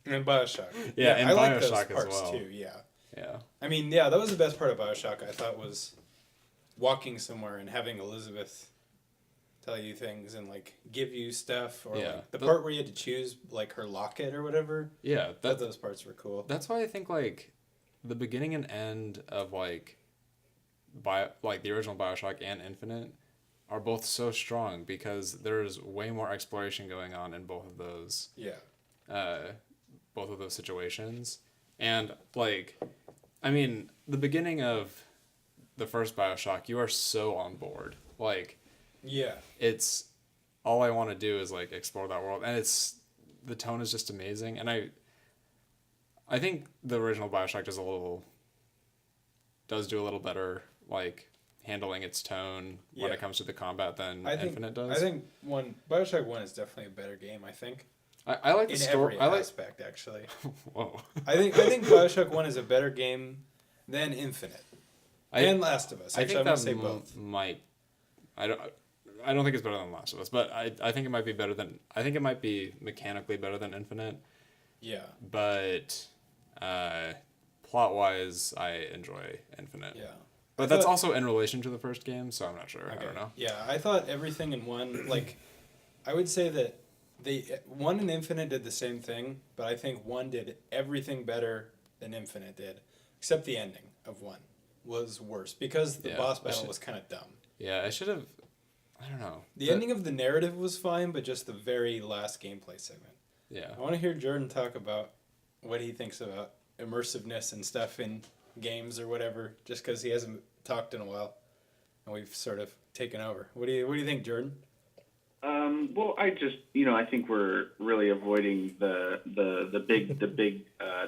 And BioShock. Yeah, and I like those BioShock as parts well. too. Yeah, Yeah. I mean, yeah, that was the best part of BioShock. I thought was walking somewhere and having Elizabeth tell you things and like give you stuff, or Yeah. like, the part where you had to choose like her locket or whatever. Yeah, Those parts were cool. that's why I think like the beginning and end of like the original BioShock and Infinite are both so strong because there's way more exploration going on in both of those situations. And like, I mean, the beginning of the first BioShock, you are so on board. Like, Yeah. it's all I want to do is like explore that world, and the tone is just amazing. And I think the original BioShock does do a little better, like handling its tone when Yeah. it comes to the combat than Infinite does. I think BioShock 1 is definitely a better game, I think. I like the In story. every I like. aspect, actually. Whoa. I think BioShock 1 is a better game than Infinite. And Last of Us. I Actually, think I'm that going to say both. might. I don't think it's better than Last of Us, but I think it might be better than. I think it might be mechanically better than Infinite. Yeah. But plot wise, I enjoy Infinite. Yeah. But that's also in relation to the first game, so I'm not sure. Okay. I don't know. Yeah, I thought everything in one, like, I would say that one and Infinite did the same thing, but I think one did everything better than Infinite did, except the ending of one was worse because the boss battle was kind of dumb. Yeah, I should have. I don't know. The ending of the narrative was fine, but just the very last gameplay segment. Yeah. I want to hear Jordan talk about what he thinks about immersiveness and stuff in games or whatever, just because he hasn't talked in a while, and we've sort of taken over. What do you think, Jordan? Well, I just, I think we're really avoiding the big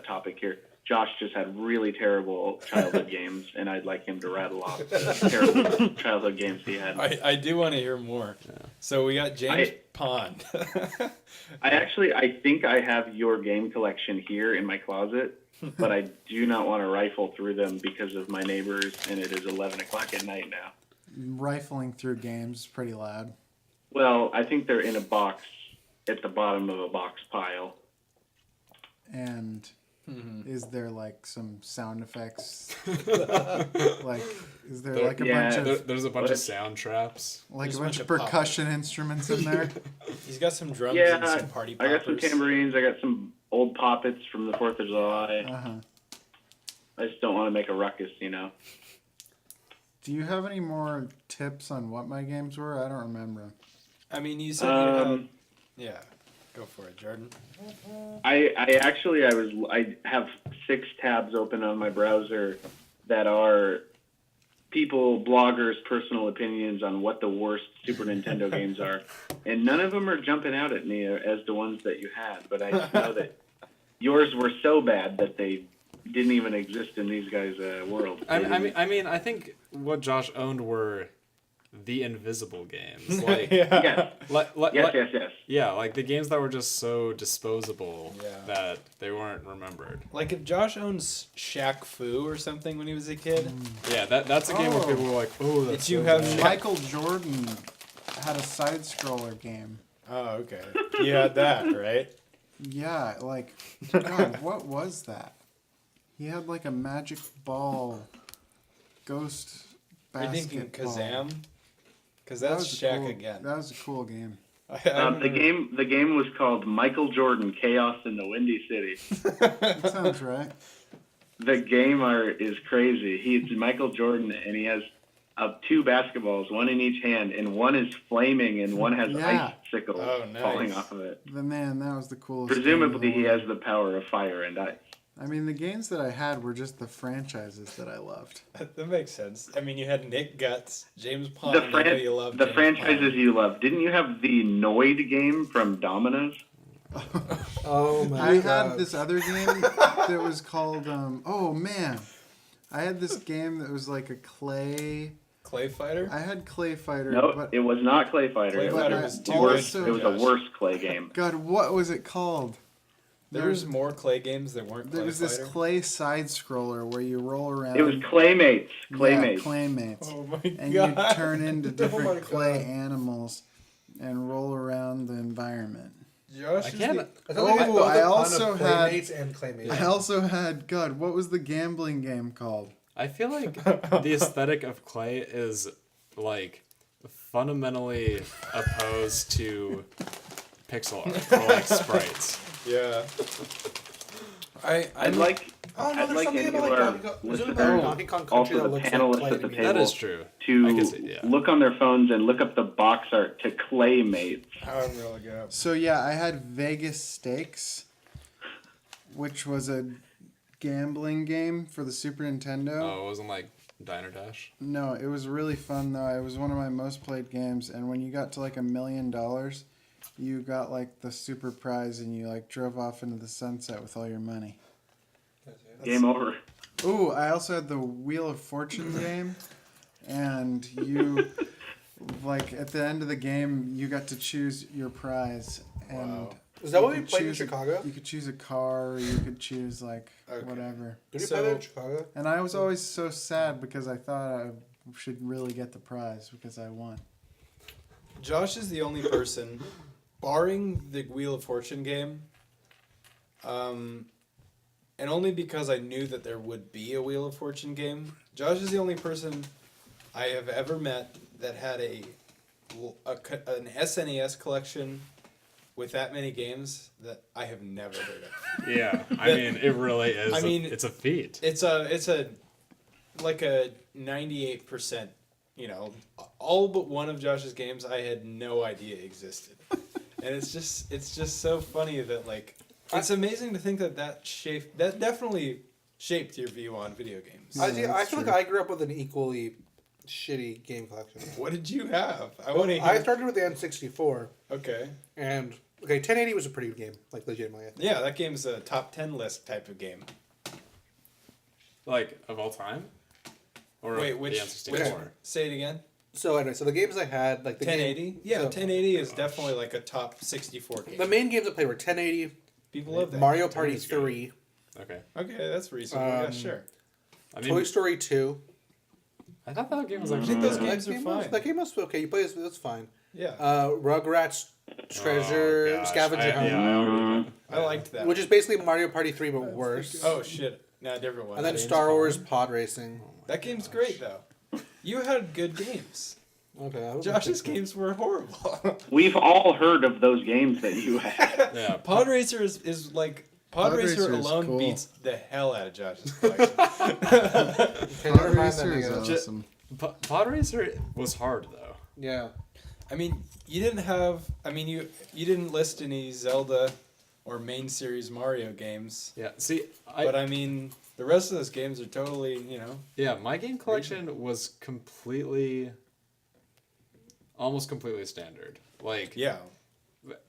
topic here. Josh just had really terrible childhood games, and I'd like him to rattle off the terrible childhood games he had. I do want to hear more. Yeah. So we got James Pond. I think I have your game collection here in my closet, but I do not want to rifle through them because of my neighbors, and it is 11 o'clock at night now. Rifling through games is pretty loud. Well, I think they're in a box at the bottom of a box pile. And is there like some sound effects? Like, is there like a bunch of... There's a bunch of sound traps. Like There's a bunch of percussion instruments in there? He's got some drums and some party poppers. I got some tambourines. I got some old poppets from the 4th of July. Uh-huh. I just don't want to make a ruckus, Do you have any more tips on what my games were? I don't remember. I mean, you said yeah. Go for it, Jordan. I have 6 tabs open on my browser that are bloggers' personal opinions on what the worst Super Nintendo games are, and none of them are jumping out at me as the ones that you had. But I just know that yours were so bad that they didn't even exist in these guys' world. I mean, I think what Josh owned were the invisible games, like yes. yes. Yeah, like the games that were just so disposable that they weren't remembered. Like if Josh owns Shaq Fu or something when he was a kid. Yeah, that's a game where people were like, "Oh, that's you so have bad." Michael Jordan had a side-scroller game. Oh, okay. You had that, right? Yeah, like, God, what was that? He had like a magic ball ghost Are you thinking basketball. Kazam? Because that's Shaq again. That was a cool game. The game was called Michael Jordan Chaos in the Windy City. That sounds right. The game art is crazy. He's Michael Jordan, and he has 2 basketballs, one in each hand, and one is flaming, and one has icicles falling off of it. Man, that was the coolest. Presumably, he has the power of fire and ice. I mean, the games that I had were just the franchises that I loved. That makes sense. I mean, you had Nick Guts, James Pond. You loved the James franchises Pond. you loved. Didn't you have the Noid game from Domino's? Oh my I god! had this other game that was called. Oh man, I had this game that was like a clay. Clay Fighter. I had Clay Fighter. No, but it was not Clay Fighter. Clay It Fighter was was too worse. good. It was a worse clay game. God, what was it called? There was more clay games that weren't Clay There was this Fighter. clay side scroller where you roll around. It was Claymates. Yeah, Claymates. Claymates. Oh my And god. you turn into different Oh my clay God. animals and roll around the environment. Josh I is can't. I thought I also had- Playmates and Claymates. I also had, God, what was the gambling game called? I feel like the aesthetic of clay is like fundamentally opposed to pixel art or like sprites. Yeah. I'd like Oh no, I'd there's like something any about of our there's something listeners, about Donkey Kong Country also that the looks panelists like at the clay to me. table, That is true. to I can see, yeah. look on their phones and look up the box art to Claymates. I'm gonna look it up. So yeah, I had Vegas Stakes, which was a gambling game for the Super Nintendo. Oh, it wasn't like Diner Dash. No, it was really fun though. It was one of my most played games, and when you got to like $1 million, you got like the super prize, and you like drove off into the sunset with all your money. Game over. Ooh, I also had the Wheel of Fortune game, and you like at the end of the game, you got to choose your prize, and Wow. Is that you what we could played in choose Chicago? You could choose a car, or you could choose like Okay. whatever. Did we So- play that in Chicago? And I was always so sad because I thought I should really get the prize because I won. Josh is the only person, barring the Wheel of Fortune game, and only because I knew that there would be a Wheel of Fortune game. Josh is the only person I have ever met that had an SNES collection with that many games that I have never heard of. Yeah, I mean, it really is. I mean, it's a feat. It's a like a 98%. You know, all but one of Josh's games I had no idea existed, and it's just so funny that like it's amazing to think that that definitely shaped your view on video games. Yeah, I that's feel like true. I grew up with an equally shitty game collection. What did you have? I want to hear. I started with the N64, Okay. and 1080 was a pretty good game, like legitimately. I think. Yeah, that game's a top 10 list type of game. Like, of all time? Or Wait, the which N64? say it again? So anyway, so the games I had, like the 1080? Yeah, so 1080 is definitely like a top 64 game. the main games I played were 1080, People love that. Mario 1080 Party is good. 3, Okay. Okay, that's reasonable. Yeah, Um, sure. I mean, Toy Story 2. I thought that game was I actually think those good. games are fine. That game was okay. You play it, that's fine. Yeah. Rugrats Treasure Oh, gosh. Scavenger Hunt, Yeah, I already did. I liked that. which is basically Mario Party 3 but worse. Oh shit! No, different one. And then That Star game's Wars fun. Pod Racing. That game's great though. You had good games. Okay. I Josh's games were horrible. We've all heard of those games that you had. Yeah. Pod Racer is like Pod Racer Racer is alone cool. beats the hell out of Josh's collection. Okay, Pod never mind that, Racer I is guess. awesome. Pod Racer was hard, though. Yeah. I mean, you didn't have. I mean, you didn't list any Zelda or main series Mario games. Yeah. See, But I mean, the rest of those games are totally, yeah, my game collection was almost completely standard. Like, yeah.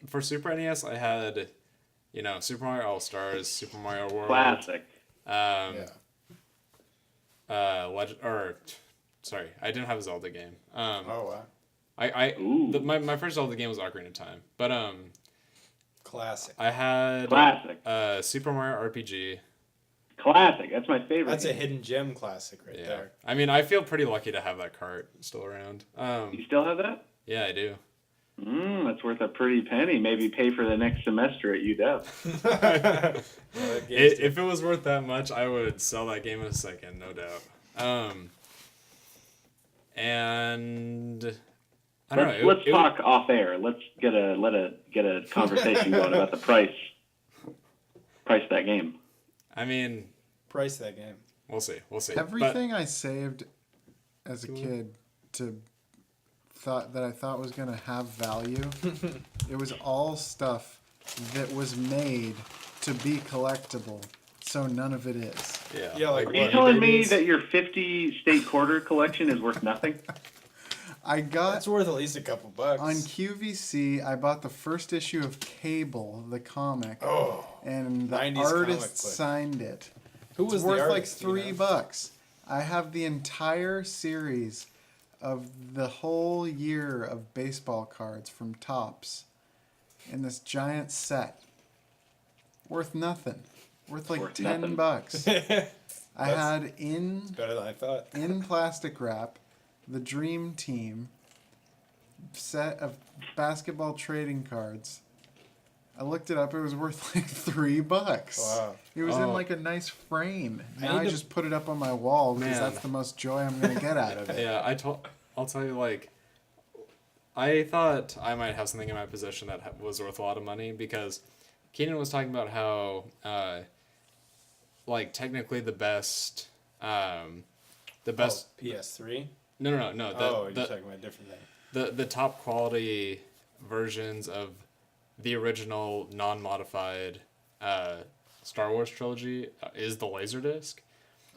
for Super NES, I had, Super Mario All Stars, Super Mario World, Classic. Yeah. Sorry, I didn't have a Zelda game. Oh wow. Ooh. My first Zelda game was Ocarina of Time, but Classic. I had Classic. Super Mario RPG. Classic. That's my favorite. That's a game. hidden gem classic right Yeah, there. I mean, I feel pretty lucky to have that cart still around. You still have that? Yeah, I do. That's worth a pretty penny. Maybe pay for the next semester at UW. Yeah, that game's If it was worth that much, I would sell that game in a second, no doubt. And I don't know. Let's talk off air. Let's get a conversation going about the price of that game. I mean, price that game. we'll see. Everything I saved as a kid that I thought was gonna have value, it was all stuff that was made to be collectable. So none of it is. Yeah. Yeah, like Are you what? telling me Babies? that your 50 state quarter collection is worth nothing? I got That's worth at least a couple bucks. on QVC. I bought the first issue of Cable, the comic, Oh, and the 90s comic artist book. signed it. who was It's the worth like artist, do you know? $3. I have the entire series of the whole year of baseball cards from Topps in this giant set. Worth nothing. Worth like Worth $10. nothing. I had in Better than I thought. plastic wrap the Dream Team set of basketball trading cards I looked it up. It was worth like $3. Wow. It was in Oh. like a nice frame. I Now need I to- just put it up on my wall because Man. that's the most joy I'm gonna get out of it. Yeah, I'll tell you, like, I thought I might have something in my possession that was worth a lot of money because Keenan was talking about how, like, technically the best. PS3. No. You're talking about a different thing. The top quality versions of the original non-modified Star Wars trilogy is the Laserdisc.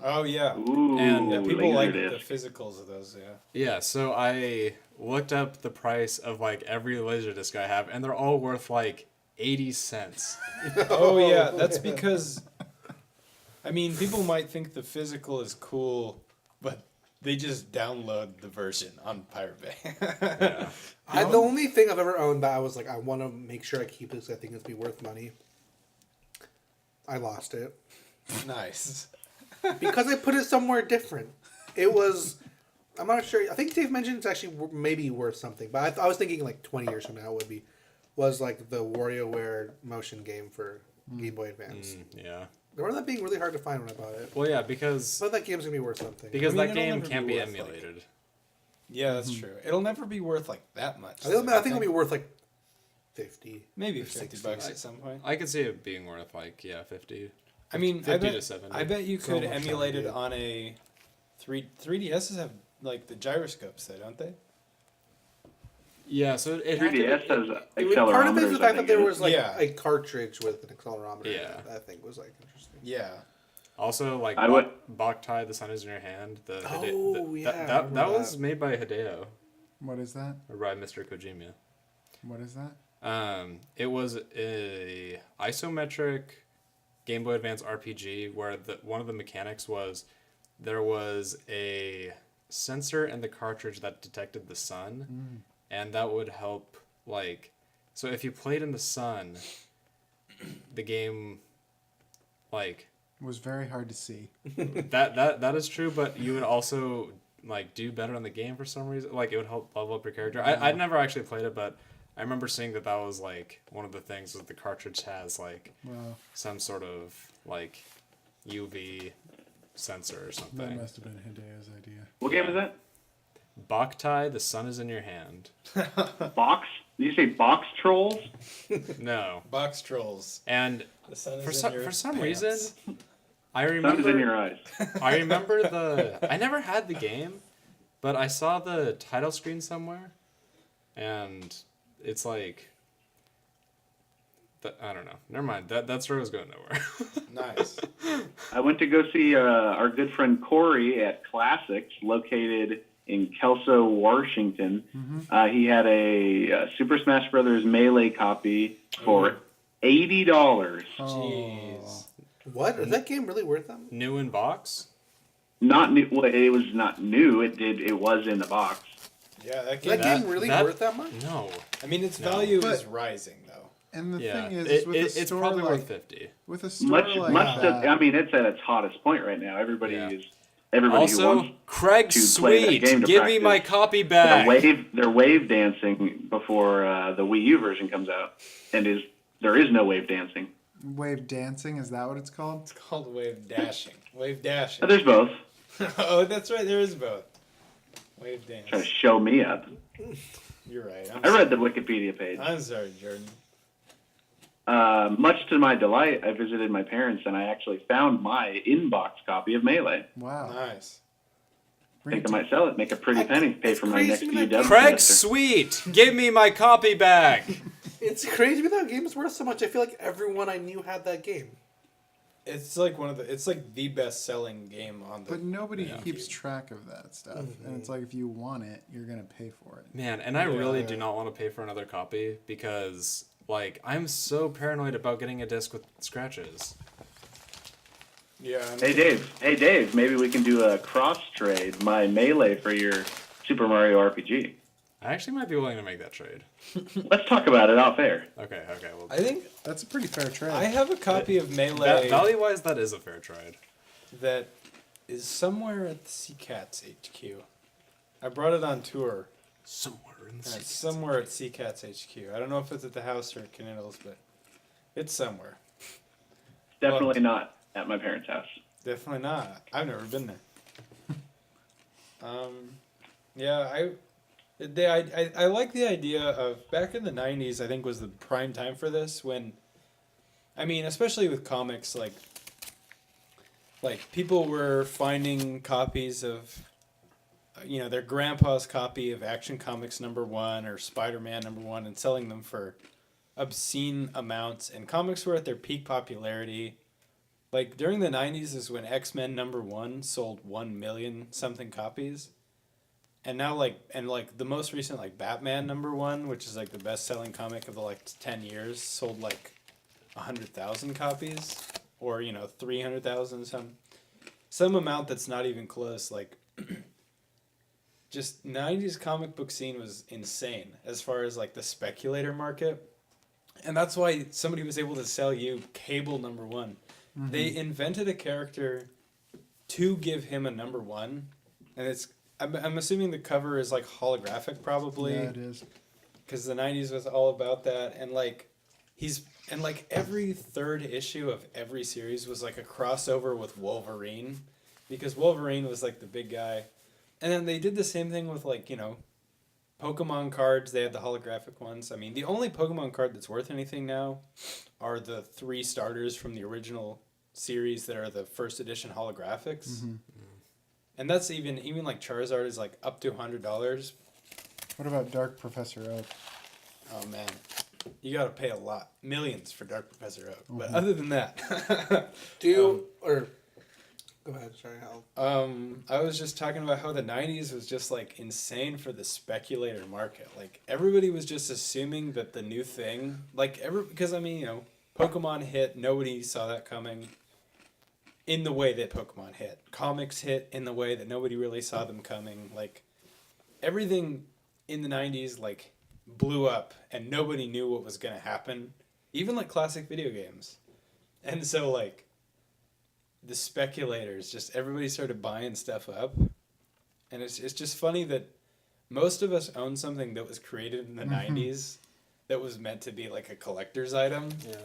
Oh yeah. Ooh, And- Yeah, people like the Laserdisc. physicals of those. Yeah. Yeah, so I looked up the price of like every Laserdisc I have, and they're all worth like 80 cents. Oh yeah, that's because. I mean, people might think the physical is cool, but they just download the version on Pirate Bay. Yeah. The only thing I've ever owned that I was like, I want to make sure I keep this. I think it's be worth money. I lost it Nice. because I put it somewhere different. It was. I'm not sure. I think Dave mentioned it's actually maybe worth something, but I was thinking like 20 years from now it would be. Was like the WarioWare motion game for Game Boy Advance. Yeah. I remember that being really hard to find when I bought it. Well, yeah, because But that game's gonna be worth something. because I mean, that it'll game never can't be be worth, like- emulated. Yeah, that's true. It'll never be worth like that much. I think it'll be worth like 50. maybe or $50 60. at some point. I could see it being worth like 50. I mean, 50 to 70. I bet you So could much emulate it idea. on a 3DSs have like the gyroscopes, though, don't they? Yeah, so it had to 3DS be- has Part of it is the accelerometers. I fact that think, there in it. was like Yeah. a cartridge with an accelerometer. Yeah. That I think was like interesting. Yeah. Also, like I would- Boktai, The Sun Is in Your Hand. Oh, yeah, I that remember was that. made by Hideo What is that? or by Mr. Kojima. What is that? It was a isometric Game Boy Advance RPG where one of the mechanics was there was a sensor in the cartridge that detected the sun, and that would help like so if you played in the sun, the game like It was very hard to see. that is true, but you would also like do better in the game for some reason. Like it would help level up your character. I'd never actually played it, but I remember seeing that was like one of the things that the cartridge has like Well, some sort of like UV sensor or that something. must have been Hideo's idea. What game is that? Boktai, The Sun Is in Your Hand. Box? Did you say Box Trolls? No, Box trolls. and The sun is for in some your for some pants. reason, I Sun's in remember your eyes. I remember I never had the game, but I saw the title screen somewhere, and it's like, I don't know. Never mind. That story was going nowhere. Nice. I went to go see our good friend Corey at Classics, located in Kelso, Washington. He had a Super Smash Brothers Melee copy for $80. Jeez. What? Is that game really worth that much? New in box. Not new. Well, it was not new. It was in the box. Yeah, that Is game. that game really that- worth that much? No. I mean, its No. value But- is rising, though. And the Yeah. thing is, with a It's store probably like worth 50. with a store Much, like much. that, I mean, it's at its hottest point right now. Everybody Yeah. is. Everybody who Also, wants Craig to play that Sweet, game to give me my practice. copy they're back. wave dancing before the Wii U version comes out, and there is no wave dancing. wave dancing, is that what it's called? It's called wave dashing. Wave dashing. But there's both. Oh, that's right. There is both. Wave dance. Trying to show me up. You're right. I read the Wikipedia page. I'm sorry, Jordan. Much to my delight, I visited my parents, and I actually found my inbox copy of Melee. Wow. Nice. I Bring think it I to- might sell it, make a pretty penny, pay it's for my crazy next that few dubs. Craig Sweet, give me my copy back. It's crazy that that game is worth so much. I feel like everyone I knew had that game. It's like it's like the best-selling game on the. But nobody Yeah. keeps track of that stuff. And it's like if you want it, you're going to pay for it. Man, and I really Yeah. do not want to pay for another copy because, like, I'm so paranoid about getting a disc with scratches. Yeah. I'm- Hey Dave, maybe we can do a cross trade, my Melee for your Super Mario RPG. I actually might be willing to make that trade. Let's talk about it off air. Okay, well, I think That's a pretty fair trade. I have a copy of Melee value-wise, that is a fair trade. that is somewhere at the CCATS HQ. I brought it on tour. Somewhere in And the it's somewhere at CCATS HQ. I don't know if it's at the house or at Caniddle's, but It's somewhere. Definitely not at my parents' house. Definitely not. I've never been there. Yeah, I like the idea of back in the 90s, I think was the prime time for this when, I mean, especially with comics, like people were finding copies of, their grandpa's copy of Action Comics #1 or Spider-Man #1 and selling them for obscene amounts, and comics were at their peak popularity. Like during the 90s is when X-Men #1 sold 1 million something copies. And now the most recent like Batman #1, which is like the best selling comic of the 10 years, sold like 100,000 copies or 300,000 some amount that's not even close. Like just 90s comic book scene was insane as far as like the speculator market. And that's why somebody was able to sell you Cable #1. Mm-hmm. They invented a character to give him a #1, and I'm assuming the cover is like holographic, probably. Yeah, it is. Because the 90s was all about that, and every third issue of every series was like a crossover with Wolverine, because Wolverine was like the big guy, and then they did the same thing with Pokemon cards. They had the holographic ones. I mean, the only Pokemon card that's worth anything now are the 3 starters from the original series that are the first edition holographics. Mm-hmm. And that's even like Charizard is like up to $100. What about Dark Professor Oak? Oh man, you gotta pay a lot, millions for Dark Professor Oak. Mm-hmm. But other than that, go ahead. Sorry, I was just talking about how the 90s was just like insane for the speculator market. Like everybody was just assuming that the new thing, because I mean, Pokemon hit, nobody saw that coming. In the way that Pokemon hit. Comics hit in the way that nobody really saw them coming. Like, everything in the 90s, blew up, and nobody knew what was going to happen. Even, classic video games. And so, the speculators, just everybody started buying stuff up. And it's just funny that most of us own something that was created in the 90s that was meant to be, a collector's item. Yeah.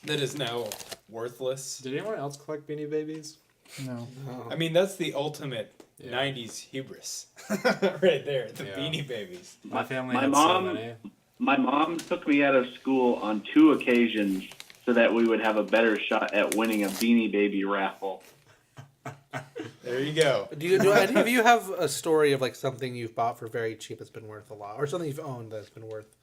That is now worthless. Did anyone else collect Beanie Babies? No. I mean, that's the ultimate 90s hubris. Right there, the Beanie Babies. My family had so many. My mom took me out of school on 2 occasions so that we would have a better shot at winning a Beanie Baby raffle. There you go. Do any of you have a story of something you've bought for very cheap that's been worth a lot, or something you've owned that's been worth?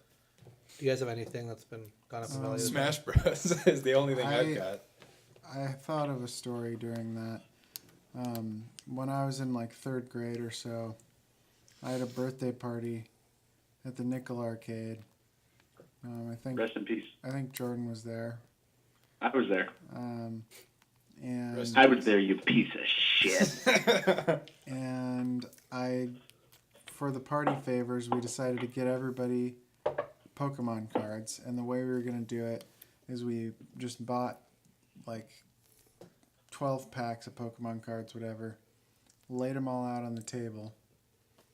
Do you guys have anything that's been gone up in value? Smash Bros. Is the only thing I've got. I thought of a story during that. When I was in 3rd grade or so, I had a birthday party at the Nickel Arcade. Rest in peace. I think Jordan was there. I was there. And I was there, you piece of shit. And for the party favors, we decided to get everybody Pokemon cards, and the way we were going to do it is we just bought 12 packs of Pokemon cards, whatever, laid them all out on the table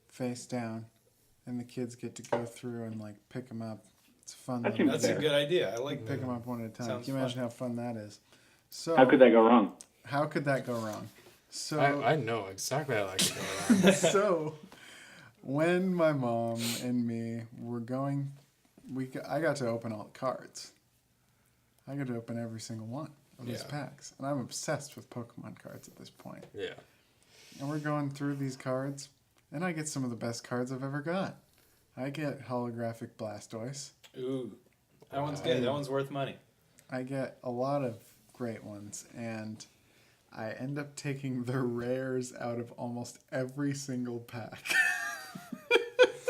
face down, and the kids get to go through and pick them up. It's fun. That's a good idea. I like pick them up one at a time. Sounds Can you imagine how fun that is? So how could that go wrong? How could that go wrong? So I know exactly how that could go wrong. So when my mom and me were going, I got to open all the cards. I got to open every single one of these packs. And I'm obsessed with Pokemon cards at this point. Yeah. And we're going through these cards, and I get some of the best cards I've ever got. I get holographic Blastoise. Ooh. That one's good. That one's worth money. I get a lot of great ones, and I end up taking the rares out of almost every single pack.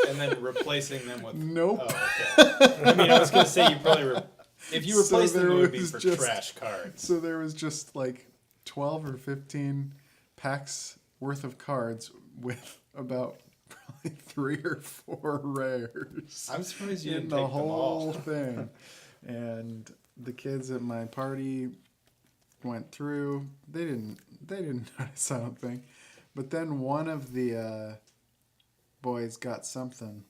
And then replacing them with... Nope. Oh, okay. I mean, I was going to say you probably... If you replaced them, it would be for trash cards. So there was just 12 or 15 packs worth of cards with about probably 3 or 4 rares. I'm surprised you didn't in take the them all. whole thing. And the kids at my party went through. They didn't notice, I don't think. But then one of the boys got something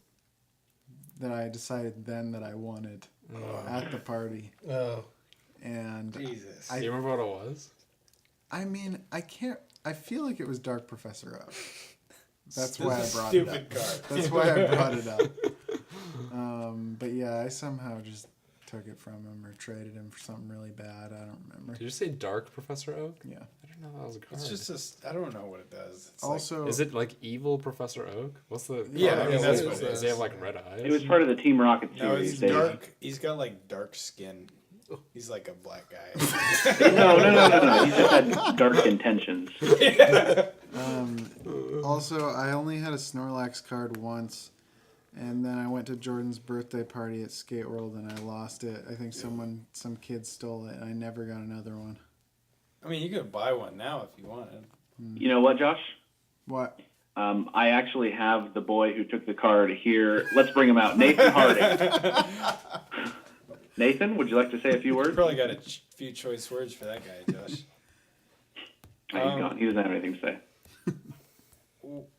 that I decided then that I wanted at the party. Oh, and Jesus. Do you remember what it was? I mean, I can't. I feel like it was Dark Professor Oak. That's This why I is a brought it up. stupid card. That's why I brought it up. But yeah, I somehow just took it from him or traded him for something really bad. I don't remember. Did you say Dark Professor Oak? Yeah. I didn't know that was a card. It's just I don't know what it does. It's Also, Is it like evil Professor Oak? What's the? Yeah, card? I mean, that's what it Does he is. have like red eyes? It was part of the Team Rocket like, no, series. it's They- dark. He's got like dark skin. He's like a black guy. No. He just had dark intentions. Also, I only had a Snorlax card once, and then I went to Jordan's birthday party at Skate World and I lost it. I think some kid stole it, and I never got another one. I mean, you could buy one now if you wanted. You know what, Josh? What? I actually have the boy who took the card here. Let's bring him out. Nathan Harding. Nathan, would you like to say a few You words? probably got a few choice words for that guy, Josh. Oh, he's gone. He doesn't have anything to say.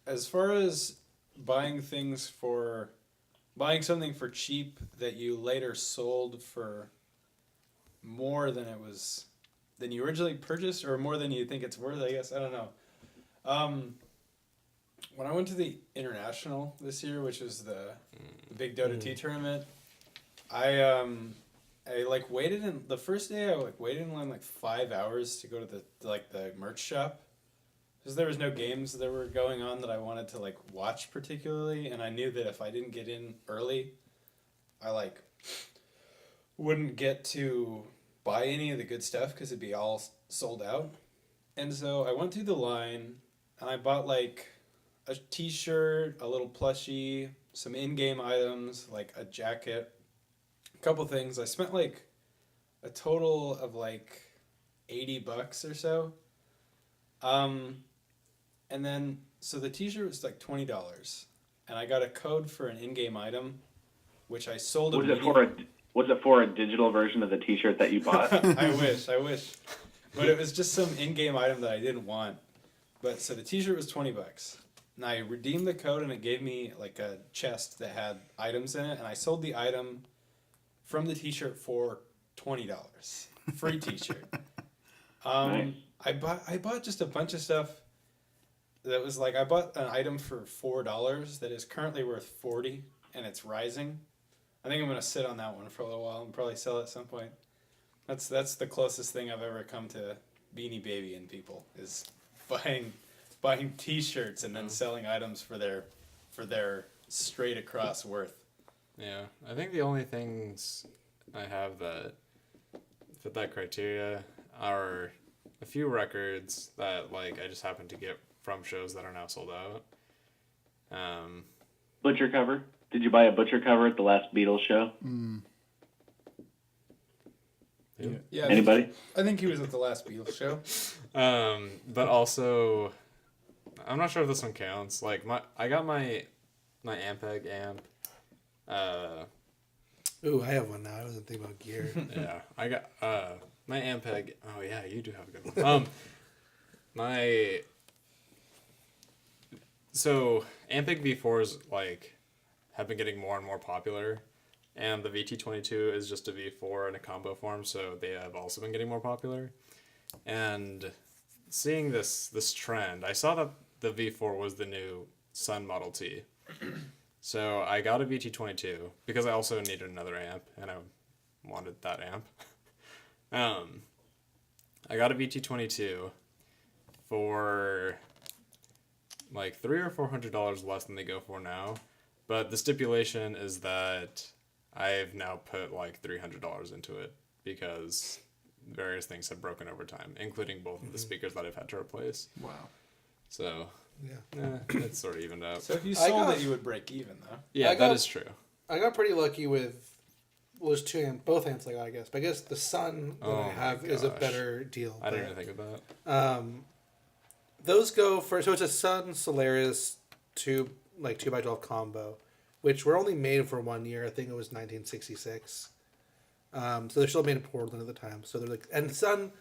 As far as buying something for cheap that you later sold for more than you originally purchased, or more than you think it's worth, I guess. I don't know. When I went to the International this year, which was the big Dota 2 tournament, I like waited in the first day. I waited in line like 5 hours to go to the merch shop, because there was no games that were going on that I wanted to like watch particularly, and I knew that if I didn't get in early, I like wouldn't get to buy any of the good stuff because it'd be all sold out. And so I went through the line and I bought like a t-shirt, a little plushie, some in-game items, like a jacket, a couple things. I spent like a total of like $80 or so. And then, so the t-shirt was like $20, and I got a code for an in-game item, which I sold Was it for a digital version of the T-shirt that you bought? I wish. But it was just some in-game item that I didn't want. But so the t-shirt was $20. And I redeemed the code and it gave me like a chest that had items in it, and I sold the item from the t-shirt for $20. Free t-shirt. Nice. I bought just a bunch of stuff that was like, I bought an item for $4 that is currently worth $40, and it's rising. I think I'm gonna sit on that one for a little while and probably sell it at some point. That's the closest thing I've ever come to Beanie Baby and people, is buying T-shirts and then selling items for their straight across worth. Yeah, I think the only things I have that fit that criteria are a few records that like I just happened to get from shows that are now sold out. Butcher cover? Did you buy a Butcher cover at the last Beatles show? Yeah. Anybody? I think he was at the last Beatles show. But also, I'm not sure if this one counts. Like I got my Ampeg amp. Ooh, I have one now. I wasn't thinking about gear. Yeah, I got my Ampeg. Oh yeah, you do have a good one. So Ampeg V4s like have been getting more and more popular, and the VT22 is just a V4 in a combo form, so they have also been getting more popular. And seeing this trend, I saw that the V4 was the new Sun Model T. So I got a VT22 because I also needed another amp, and I wanted that amp. I got a VT22 for like $300 or $400 less than they go for now, but the stipulation is that I've now put like $300 into it because various things have broken over time, including both of the speakers that I've had to replace. Wow. So Yeah. it's sort of evened out. So if you I sold got- it, you would break even, though. Yeah, I that got- is true. I got pretty lucky with, well, there's both amps I got, I guess. But I guess the Sun that Oh I my have is a gosh. better deal. I didn't but, even think of that. Those go for, so it's a Sun Solaris 2x12 combo, which were only made for 1 year. I think it was 1966. So they're still made in Portland at the time. So they're like, and Sun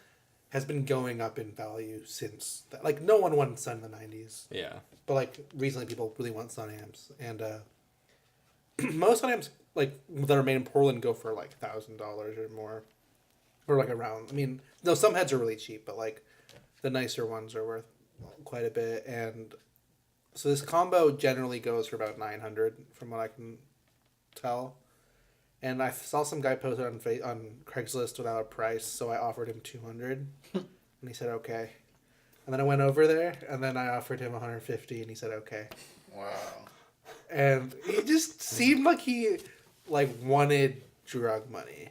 has been going up in value since. Like no one wanted Sun in the 90s, Yeah. but like recently people really want Sun amps, and most Sun amps like that are made in Portland go for like $1,000 or more. for like around. I mean, no, some heads are really cheap, but like the nicer ones are worth quite a bit. And so this combo generally goes for about 900 from what I can tell. And I saw some guy post it on Craigslist without a price, so I offered him 200, and he said okay. And then I went over there, and then I offered him 150, and he said okay. Wow. And he just seemed like he like wanted drug money.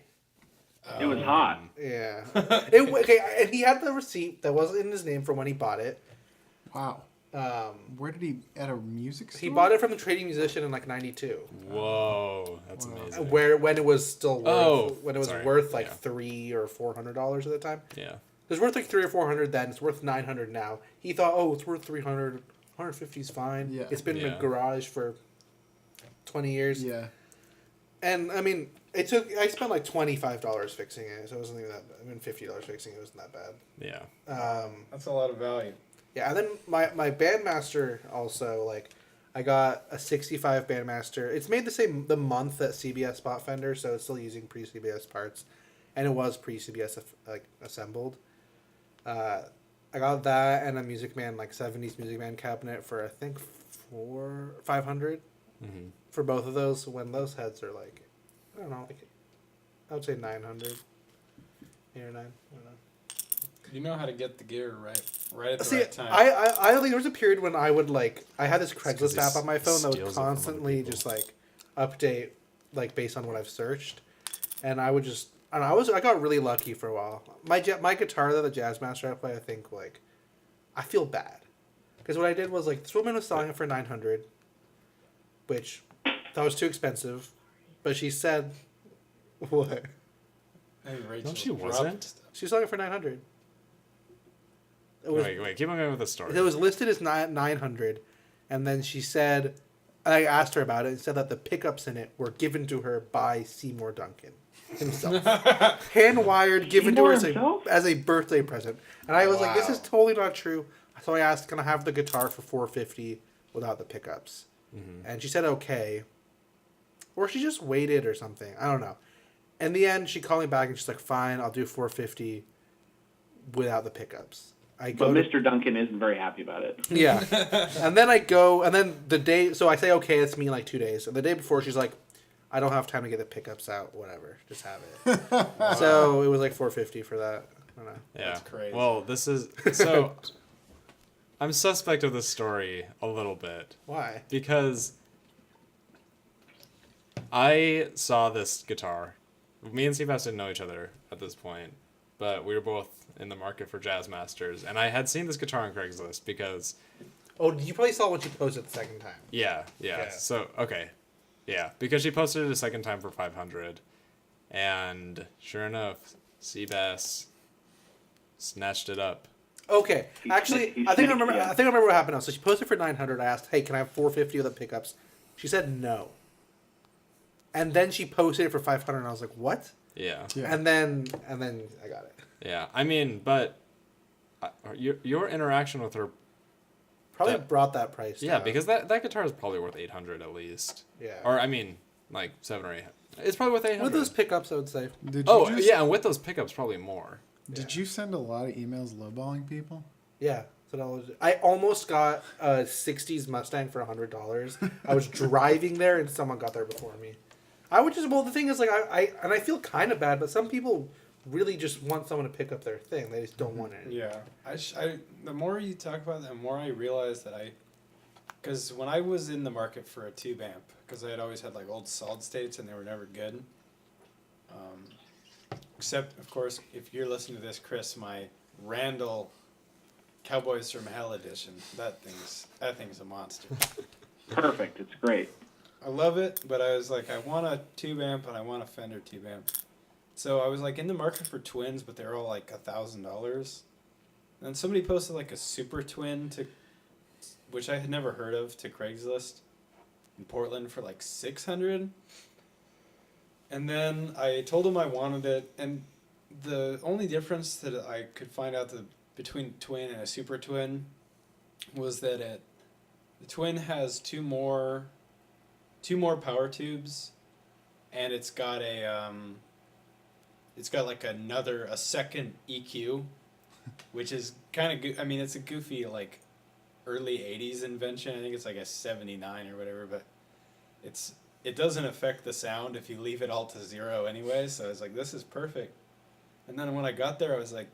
It was hot. Yeah. Okay, and he had the receipt that wasn't in his name from when he bought it. Wow. Where did he, at a music store? He bought it from the Trading Musician in like '92. Whoa, that's amazing. When it was still worth worth like yeah. $300 or $400 at the time. Yeah. It was worth like $300 or $400 then. It's worth $900 now. He thought, oh, it's worth $300. 150 is fine. Yeah. It's been in Yeah. the garage for 20 years. Yeah. And I mean, I spent like $25 fixing it, so it wasn't even that. I mean, $50 fixing it wasn't that bad. Yeah. That's a lot of value. Yeah, and then my Bandmaster also, like, I got a 65 Bandmaster. It's made the month that CBS bought Fender, so it's still using pre-CBS parts, and it was pre-CBS assembled. I got that and a Music Man, like 70s Music Man cabinet for I think $500 for both of those. When those heads are like, I don't know, like I would say 900, 8 or 9. I don't know. You know how to get the gear right at the See, right time. I think there was a period when I would like I had this 'cause Craigslist he app on my phone that steals would it from other constantly people. just like update like based on what I've searched, and I would just and I got really lucky for a while. My guitar though, the Jazzmaster I play, I think like I feel bad because what I did was like this woman was selling it for 900, which that was too expensive, but she said what Hey, Rachel, No, she drop wasn't. stuff. she was selling it for 900. It was, Wait, keep on going with the story. It was listed as 900, and then she said, I asked her about it, and said that the pickups in it were given to her by Seymour Duncan himself. Hand-wired, given to her Seymour as a birthday present. And I was like, this Wow. is totally not true. So I asked, can I have the guitar for $450 without the pickups? And she said, okay. Or she just waited or something. I don't know. In the end, she called me back, and she's like, fine, I'll do $450 without the pickups. I But go to Mr. Duncan isn't very happy about it. yeah. And then I go, and then the day, so I say, okay, it's me in like 2 days. And the day before, she's like, I don't have time to get the pickups out, whatever. Just have it. So it was like $450 for that. I don't know. Yeah. That's crazy. Well, this is so. I'm suspect of this story a little bit Why? because I saw this guitar. Me and Seabass didn't know each other at this point, but we were both in the market for Jazzmasters, and I had seen this guitar on Craigslist because Oh, you probably saw when she posted the second time. yeah. So okay, yeah, because she posted it a second time for 500, and sure enough, Seabass snatched it up. Okay, actually, he I think I snitched, remember. yeah. I think I remember what happened now. So she posted for 900. I asked, "Hey, can I have 450 of the pickups?" She said no. And then she posted it for 500, and I was like, "What?" Yeah. Yeah. And then I got it. Yeah. I mean, but your interaction with her. Probably That- brought that price. Yeah, down. because that guitar is probably worth 800 at least. Yeah. Or I mean, like 7 or 8. It's probably worth 800. With those pickups, I would say. Did Oh you just, yeah, and with those pickups, probably more. Did you send a lot of emails lowballing people? Yeah. I almost got a '60s Mustang for $100. I was driving there, and someone got there before me. I would just the thing is like I feel kind of bad, but some people really just want someone to pick up their thing. They just don't want it. Yeah, the more you talk about it, the more I realize that because when I was in the market for a tube amp, because I had always had like old solid states and they were never good. Except of course, if you're listening to this, Chris, my Randall Cowboys from Hell edition, that thing's a monster. Perfect. It's great. I love it, but I was like, I want a tube amp and I want a Fender tube amp. So I was like in the market for twins, but they're all like $1,000. And somebody posted like a super twin which I had never heard of, to Craigslist in Portland for like 600. And then I told them I wanted it, and the only difference that I could find out between twin and a super twin was that the twin has two more power tubes, and it's got it's got like a second EQ, which is kind of I mean, it's a goofy like early '80s invention. I think it's like a '79 or whatever, but it doesn't affect the sound if you leave it all to 0 anyway. So I was like, this is perfect. And then when I got there, I was like,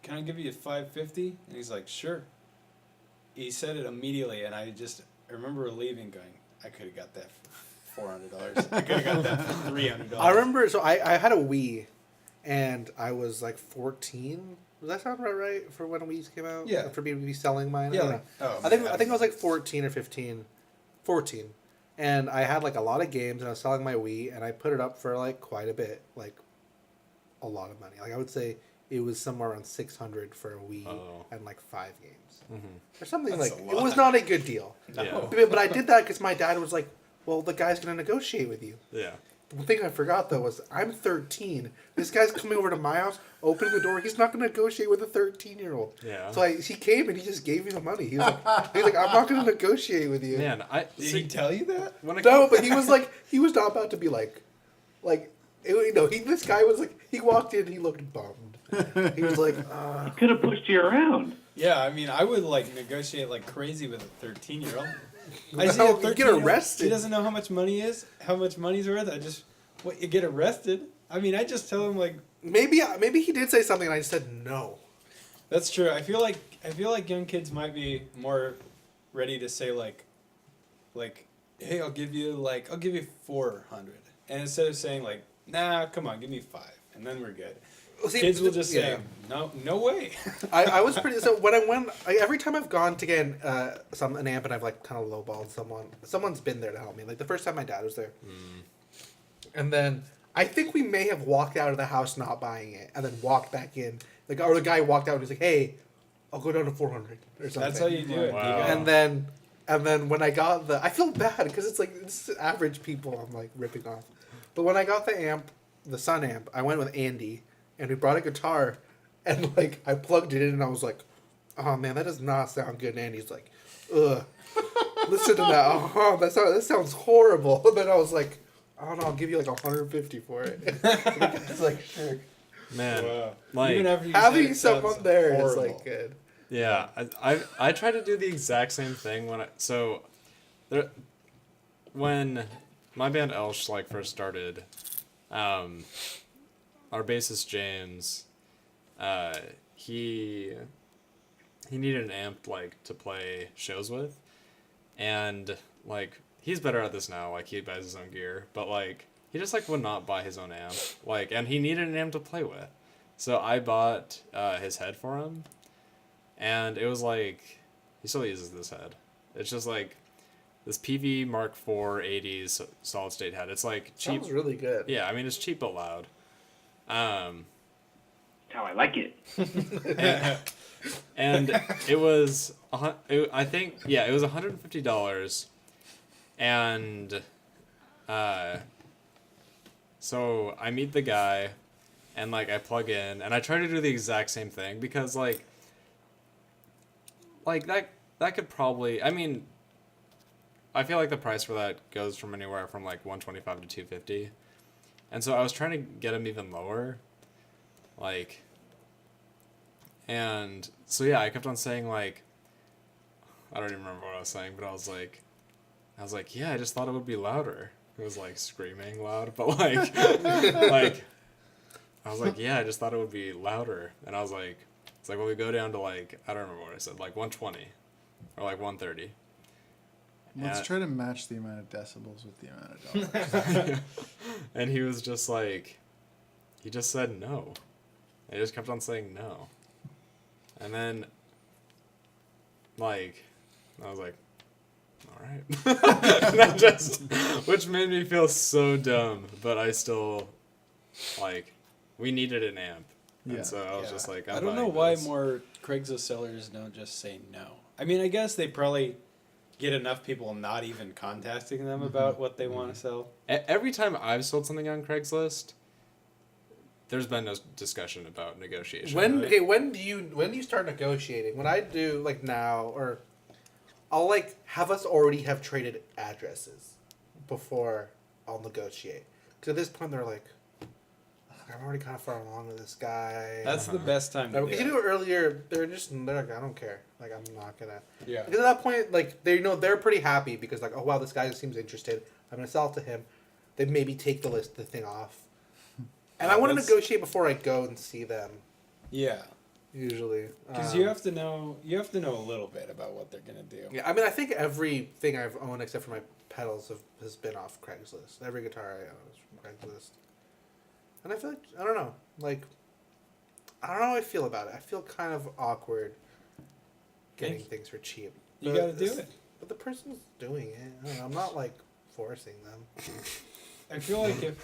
can I give you $550? And he's like, sure. He said it immediately, and I remember leaving going, I could have got that for $400. I could have got that for $300. I remember, so I had a Wii, and I was like 14. Does that sound right for when Wii's came out? Yeah. For me to be selling mine? Yeah. I don't know. Oh, I think I was like 14 or 15. 14. And I had like a lot of games, and I was selling my Wii, and I put it up for like quite a bit, like a lot of money. Like I would say it was somewhere around 600 for a Wii and like 5 games. Or something. That's like a it was lot. not a good deal. Yeah. But I did that because my dad was like, well, the guy's going to negotiate with you. Yeah. The thing I forgot though was I'm 13. This guy's coming over to my house, opening the door. He's not going to negotiate with a 13-year-old. Yeah. So he came and he just gave me the money. He was like, I'm not going to negotiate with you. Man, Did he tell you that? when it No, but he was like, he was not about to be like, this guy was like, he walked in, he looked bummed. He was like, Could have pushed you around. Yeah, I mean, I would like negotiate like crazy with a 13-year-old. I see No, a you get 13-year-old, arrested. He doesn't know how much money's worth. You get arrested? I mean, I just tell him like, maybe he did say something and I just said no. that's true. I feel like young kids might be more ready to say like, hey, I'll give you 400, and instead of saying like, nah, come on, give me 5, and then we're good. Well, see, Kids will just yeah. say, no way. I was pretty. So when I went, every time I've gone to get an amp and I've like kind of lowballed someone's been there to help me. Like the first time my dad was there, and then I think we may have walked out of the house not buying it, and then walked back in. The guy walked out and he's like, "Hey, I'll go down to 400 or something." That's how you do it. Wow. And then when I got I feel bad because it's like it's average people I'm like ripping off. But when I got the amp, the Sun amp, I went with Andy. And we brought a guitar, and like I plugged it in, and I was like, "Oh man, that does not sound good." And Andy's like, "Ugh, listen to that. Oh, that sounds horrible." And then I was like, "I don't know, I'll give you like 150 for it." It's like, sure. Man, Wow. like Even after you said Having it sounds someone there is horrible. like good. yeah, I try to do the exact same thing when my band Elsh like first started, our bassist James, he needed an amp like to play shows with, and like he's better at this now. Like he buys his own gear, but like he just like would not buy his own amp. Like, and he needed an amp to play with, so I bought his head for him, and it was like he still uses this head. It's just like this PV Mark IV 80s solid state head. It's like cheap. Sounds really good. Yeah, I mean it's cheap but loud. That's how I like it. And it was I think it was $150, and so I meet the guy, and like I plug in, and I try to do the exact same thing because like that could probably, I mean, I feel like the price for that goes from anywhere from like $125 to $250. And so I was trying to get him even lower. Like, and so yeah, I kept on saying like, I don't even remember what I was saying, but I was like, yeah, I just thought it would be louder. It was like screaming loud, but like, like, I was like, yeah, I just thought it would be louder. And I was like, it's like, well, we go down to like, I don't remember what I said, like 120 or like 130. Let's And- try to match the amount of decibels with the amount of dollars. And he was just like, he just said no. He just kept on saying no. And then, like, I was like, all right. And I just, which made me feel so dumb, but I still, like, we needed an amp. Yeah. And so I was just like, I I'm don't know buying why this. more Craigslist sellers don't just say no. I mean, I guess they probably get enough people not even contacting them about what they want to sell. Every time I've sold something on Craigslist, there's been no discussion about negotiation. When do you start negotiating? When I do like now, or I'll like have us already have traded addresses before I'll negotiate. Because at this point they're like, I'm already kind of far along with this guy. That's the best time to Like, we do could it. do it earlier. They're like, I don't care. Like, I'm not gonna. Yeah. Because at that point, like, they're pretty happy because, like, oh wow, this guy seems interested. I'm gonna sell it to him. They maybe take the thing off. And I want to That's- negotiate before I go and see them. Yeah. Usually, Because you have to know a little bit about what they're gonna do. Yeah, I mean, I think everything I've owned except for my pedals has been off Craigslist. Every guitar I own is from Craigslist. And I feel like, I don't know, like, I don't know how I feel about it. I feel kind of awkward getting things for cheap. You But gotta do this- it. But the person's doing it. I don't know, I'm not, like, forcing them. I feel like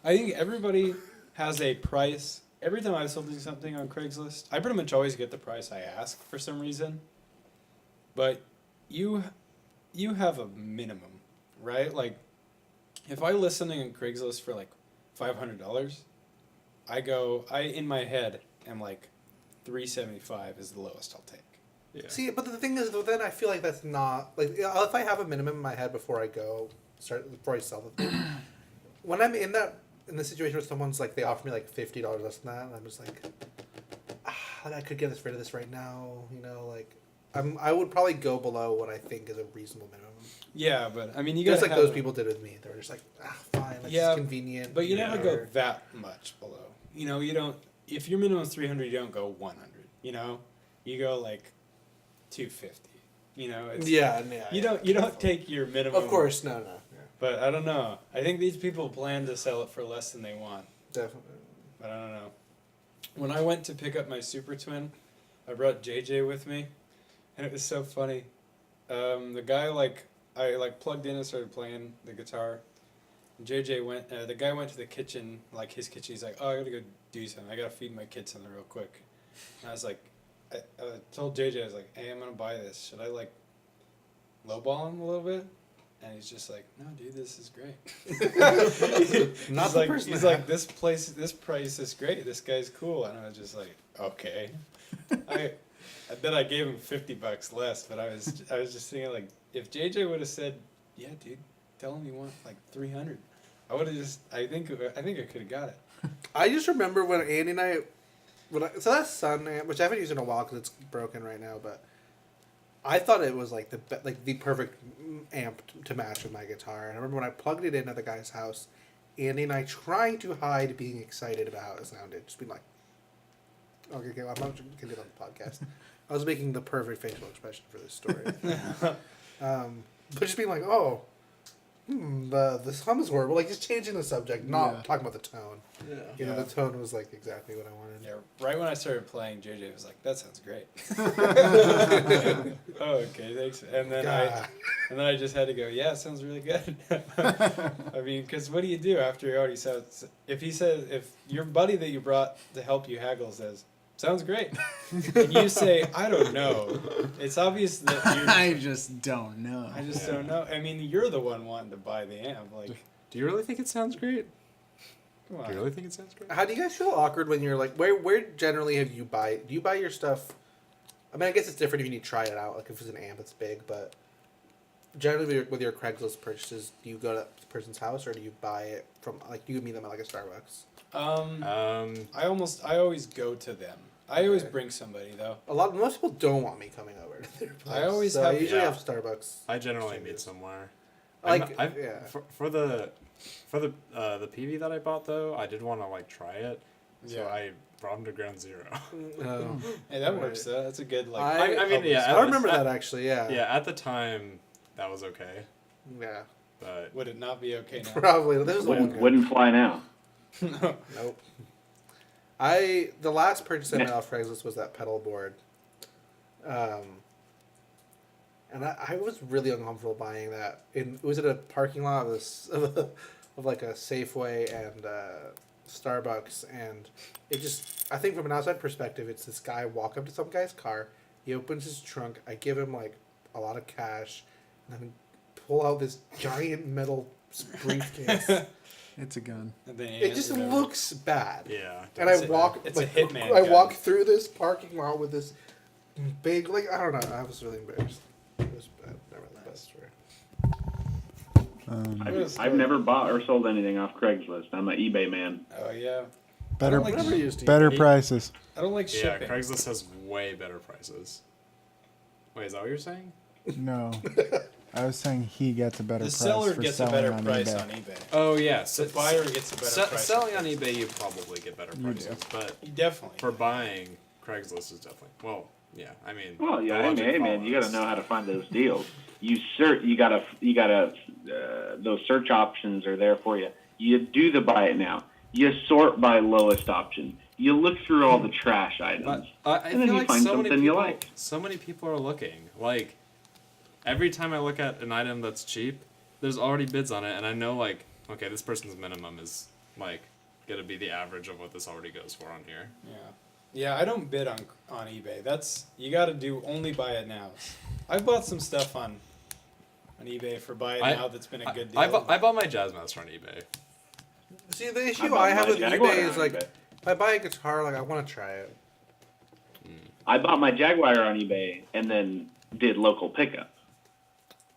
I think everybody has a price. Every time I've sold something on Craigslist, I pretty much always get the price I ask for some reason. But you have a minimum, right? Like, if I list something on Craigslist for like $500, I in my head am like $375 is the lowest I'll take. Yeah. See, but the thing is, though, then I feel like that's not, like, if I have a minimum in my head before I before I sell the thing, when I'm in the situation where someone's like, they offer me like $50 less than that, and I'm just like, I could get rid of this right now, you know, like, I would probably go below what I think is a reasonable minimum. Yeah, but I mean, you Just gotta like have those people did with me. They were just like, fine, like, Yeah, it's convenient. But you never go or- that much below. You know, you don't. If your minimum is 300, you don't go 100. You know, you go like 250. You know, it's, Yeah, You don't take your minimum. Of course, no. Yeah, But I don't know. I think these people plan to sell it for less than they want. definitely. But I don't know. When I went to pick up my Super Twin, I brought JJ with me, and it was so funny. The guy I plugged in and started playing the guitar. JJ went. The guy went to the kitchen, like his kitchen. He's like, "Oh, I gotta go do something. I gotta feed my kids something real quick." And I was like, I told JJ, I was like, "Hey, I'm gonna buy this. Should I like lowball him a little bit?" And he's just like, "No, dude, this is great." Not the person he's that- like, this price is great. This guy's cool. And I was just like, okay. Then I gave him $50 less, but I was just thinking, like, if JJ would have said, "Yeah, dude, tell him you want like 300," I would have just. I think I could have got it. I just remember when Andy and I, so that Sun amp, which I haven't used in a while because it's broken right now, but I thought it was like the perfect amp to match with my guitar. And I remember when I plugged it in at the guy's house, Andy and I trying to hide being excited about how it sounded, just being like, okay, I'm not gonna do it on the podcast. I was making the perfect facial expression for this story, but just being like, oh. The hum is horrible. Like, just changing the subject, not talking about the tone. Yeah. You know, Yeah. the tone was like exactly what I wanted. Yeah, right when I started playing, JJ was like, "That sounds great." Oh, okay, thanks. And then I just had to go, "Yeah, it sounds really good." I mean, because what do you do after he already says? If your buddy that you brought to help you haggle says, "Sounds great," and you say, "I don't know," it's obvious that you're. I just don't know. I just don't know. I mean, you're the one wanting to buy the amp. Like, Do you really think it sounds great? come Do on. you really think it sounds great? How do you guys feel awkward when you're like, where generally do you buy your stuff? I mean, I guess it's different if you need to try it out, like if it's an amp that's big, but generally with your Craigslist purchases, do you go to the person's house or do you buy it from, like, you meet them at like a Starbucks? I always go to them. I always bring somebody though. Most people don't want me coming over to their place. I always so have- I usually yeah. have Starbucks. I generally meet somewhere. Like, I've, yeah. for the PV that I bought though, I did want to like try it, so Yeah. I brought him to Ground Zero. Oh. Hey, that works though. That's a good like. I mean, yeah, I remember that actually. Yeah. Yeah, at the time, that was okay, Yeah. but Would it not be okay now? Probably. This was the one. Wouldn't fly now. No. Nope. The last purchase I made off Craigslist was that pedal board. And I was really uncomfortable buying that. It was at a parking lot of like a Safeway and Starbucks, and it just, I think from an outside perspective, it's this guy walk up to some guy's car, he opens his trunk, I give him like a lot of cash, and then pull out this giant metal briefcase. It's a gun. And then It just looks bad. yeah. And It's I a- walk, it's a like, hitman I gun. walk through this parking lot with this big, like, I don't know. I was really embarrassed. It was bad. Never the best. I've never bought or sold anything off Craigslist. I'm an eBay man. Oh yeah. Better, I don't like used to better eat. prices. I don't like Yeah, shipping. Craigslist has way better prices. Wait, is that what you're saying? No, I was saying he gets a better The price seller for gets a selling better on price eBay. on eBay. Oh yeah, The buyer gets a better price. selling on eBay you probably get better You prices, but You definitely. for buying, Craigslist is definitely yeah. I mean, Well, yeah, the hey, logic man, hey, man, you got to follows. know how to find those deals. You those search options are there for you. You do the buy it now. You sort by lowest option. You look through all the trash items, I and then feel you like find so many something people, you like. so many people are looking. Like every time I look at an item that's cheap, there's already bids on it, and I know like, okay, this person's minimum is like gonna be the average of what this already goes for on here. Yeah, I don't bid on eBay. That's you got to do only buy it now. I've bought some stuff on eBay for buy it now. That's been a good deal. I bought my Jazzmaster on eBay. See, the issue bought I have my with Jaguar eBay on is like, eBay. if I buy a guitar, like I want to try it. I bought my Jaguar on eBay and then did local pickup.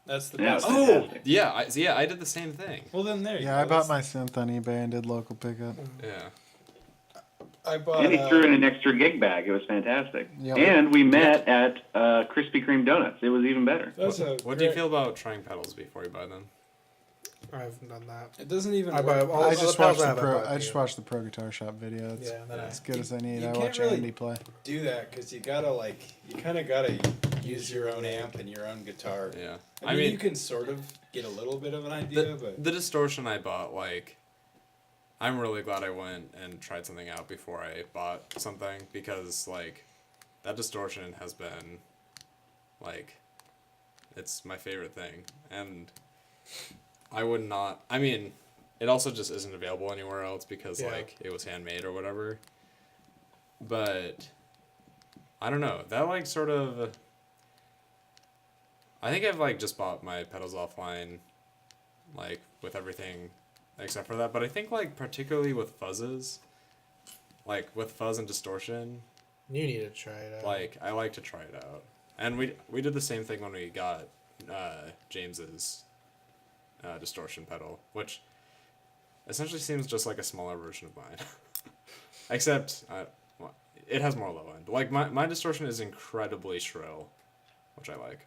That's the Yeah, best. it's Oh, fantastic. yeah, I did the same thing. Well, then there you Yeah, go. I bought my synth on eBay and did local pickup. Yeah. I bought. And he threw in an extra gig bag. It was fantastic. Yep. And we met at Krispy Kreme Donuts. It was even better. That's What do you feel about trying pedals before you buy them? I haven't done that. It doesn't even. I work. buy all I the just pedals watched I the have, I pro. buy I just too. watched the Pro Guitar Shop video. It's Yeah, then as good as I need. you I can't watch really- Andy play. do that because you gotta you kind of gotta use your own amp and your own guitar. Yeah. I mean, you can sort of get a little bit of an idea, but The distortion I bought, like, I'm really glad I went and tried something out before I bought something because, like, that distortion has been, like, it's my favorite thing. And I would not, I mean, it also just isn't available anywhere else because, Yeah. like, it was handmade or whatever. But, I don't know, that, like, sort of, I think I've, like, just bought my pedals offline, like, with everything except for that. But I think, like, particularly with fuzzes, like, with fuzz and distortion, You need to try it out. like, I like to try it out. And we did the same thing when we got James's distortion pedal, which essentially seems just like a smaller version of mine. Except, well, it has more low end. Like, my distortion is incredibly shrill, which I like.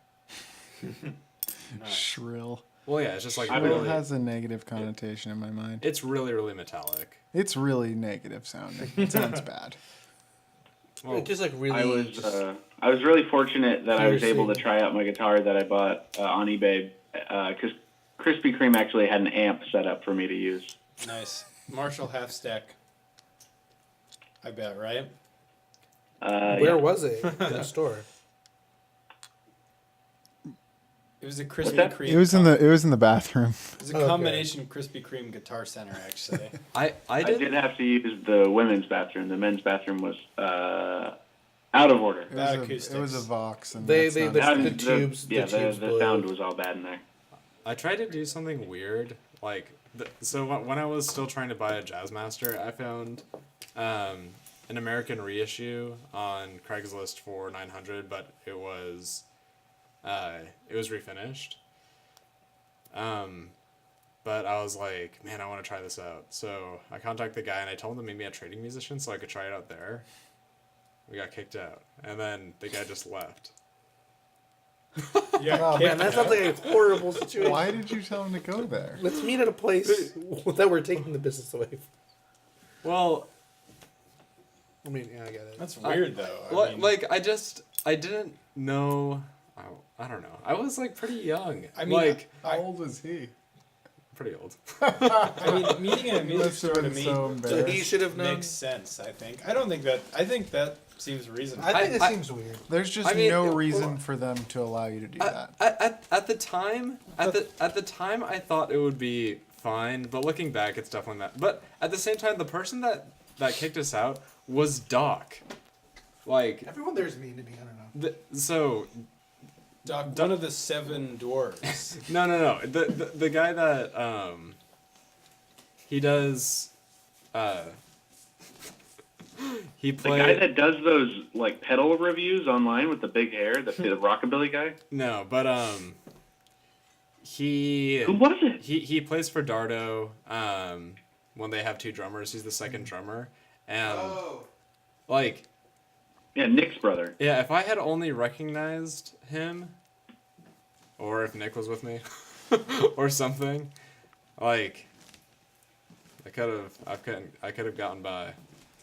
Shrill. Well, yeah, it's just like Shrill really, has a negative connotation in my mind. it's really, really metallic. It's really negative sounding. It sounds bad. Well, It just like really. I was really fortunate that I was able to Piercing. try out my guitar that I bought on eBay because Krispy Kreme actually had an amp set up for me to use. nice. Marshall half stack. I bet, right? Where Yeah. was it? In the store. It was a Krispy that? Kreme. It was in the bathroom. It was a Okay. combination Krispy Kreme Guitar Center, actually. I I did. did have to use the women's bathroom. The men's bathroom was out of order. It Bad was, acoustics. it was a Vox. And They- that's they- not the- as That good. was tubes- the yeah, tubes the blew. sound was all bad in there. I tried to do something weird. Like, so when I was still trying to buy a Jazzmaster, I found an American reissue on Craigslist for $900, but it was refinished. But I was like, man, I want to try this out. So I contacted the guy and I told him to make me a trading musician so I could try it out there. We got kicked out, and then the guy just left. Yeah, Oh, Man, that sounds like a horrible situation. Why did you tell him to go there? Let's meet at a place that we're taking the business away from. Well, I mean, yeah, I get it. That's weird, though. I mean, like I didn't know. I don't know. I was like pretty young. I mean, like How old was he? pretty old. I mean, meeting in a music Must have store to been me so So he embarrassed. should have known. makes sense. I think. I think that seems reasonable. I think it I- seems weird. There's just I mean, no it- reason for them to allow you to do that. At the time, at the time, I thought it would be fine. But looking back, it's definitely not. But at the same time, the person that kicked us out was Doc. Like, Everyone there's mean to me. I don't know. so Doc, one of the 7 dwarves. no. The guy that he does he The played guy that does those like pedal reviews online with the big hair, the rockabilly guy. no, but Who was it? He plays for Dardo. When they have two drummers, he's the second drummer, and like. Yeah, Nick's brother. Yeah, if I had only recognized him, or if Nick was with me, or something, like, I could have gotten by.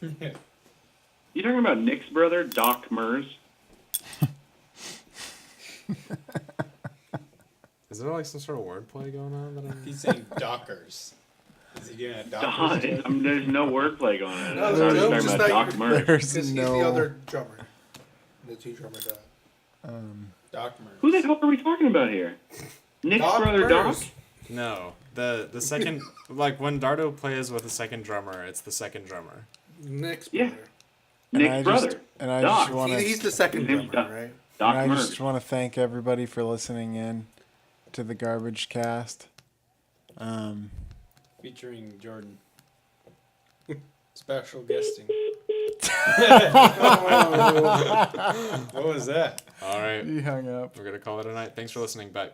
You talking about Nick's brother, Doc Mers? Is there like some sort of wordplay going on? That I'm... He's saying Dockers. Is he doing a Doc, Dockers? there's no wordplay going on. No, I was there's no- talking just about not Doc your- Mers. There's Because he's no. the other drummer. The two drummers. Doc Mers. Who the hell are we talking about here? Nick's Doc brother, Doc? Mers. No, the second like when Dardo plays with a second drummer, it's the second drummer. Nick's Yeah. brother. Nick's brother. And I Doc. just want He's to. the second His name's drummer, Doc. right? Doc I Mers. just want to thank everybody for listening in to the Garbage Cast. Featuring Jordan. Special guesting. What was that? All right, He hung up. we're gonna call it a night. Thanks for listening. Bye.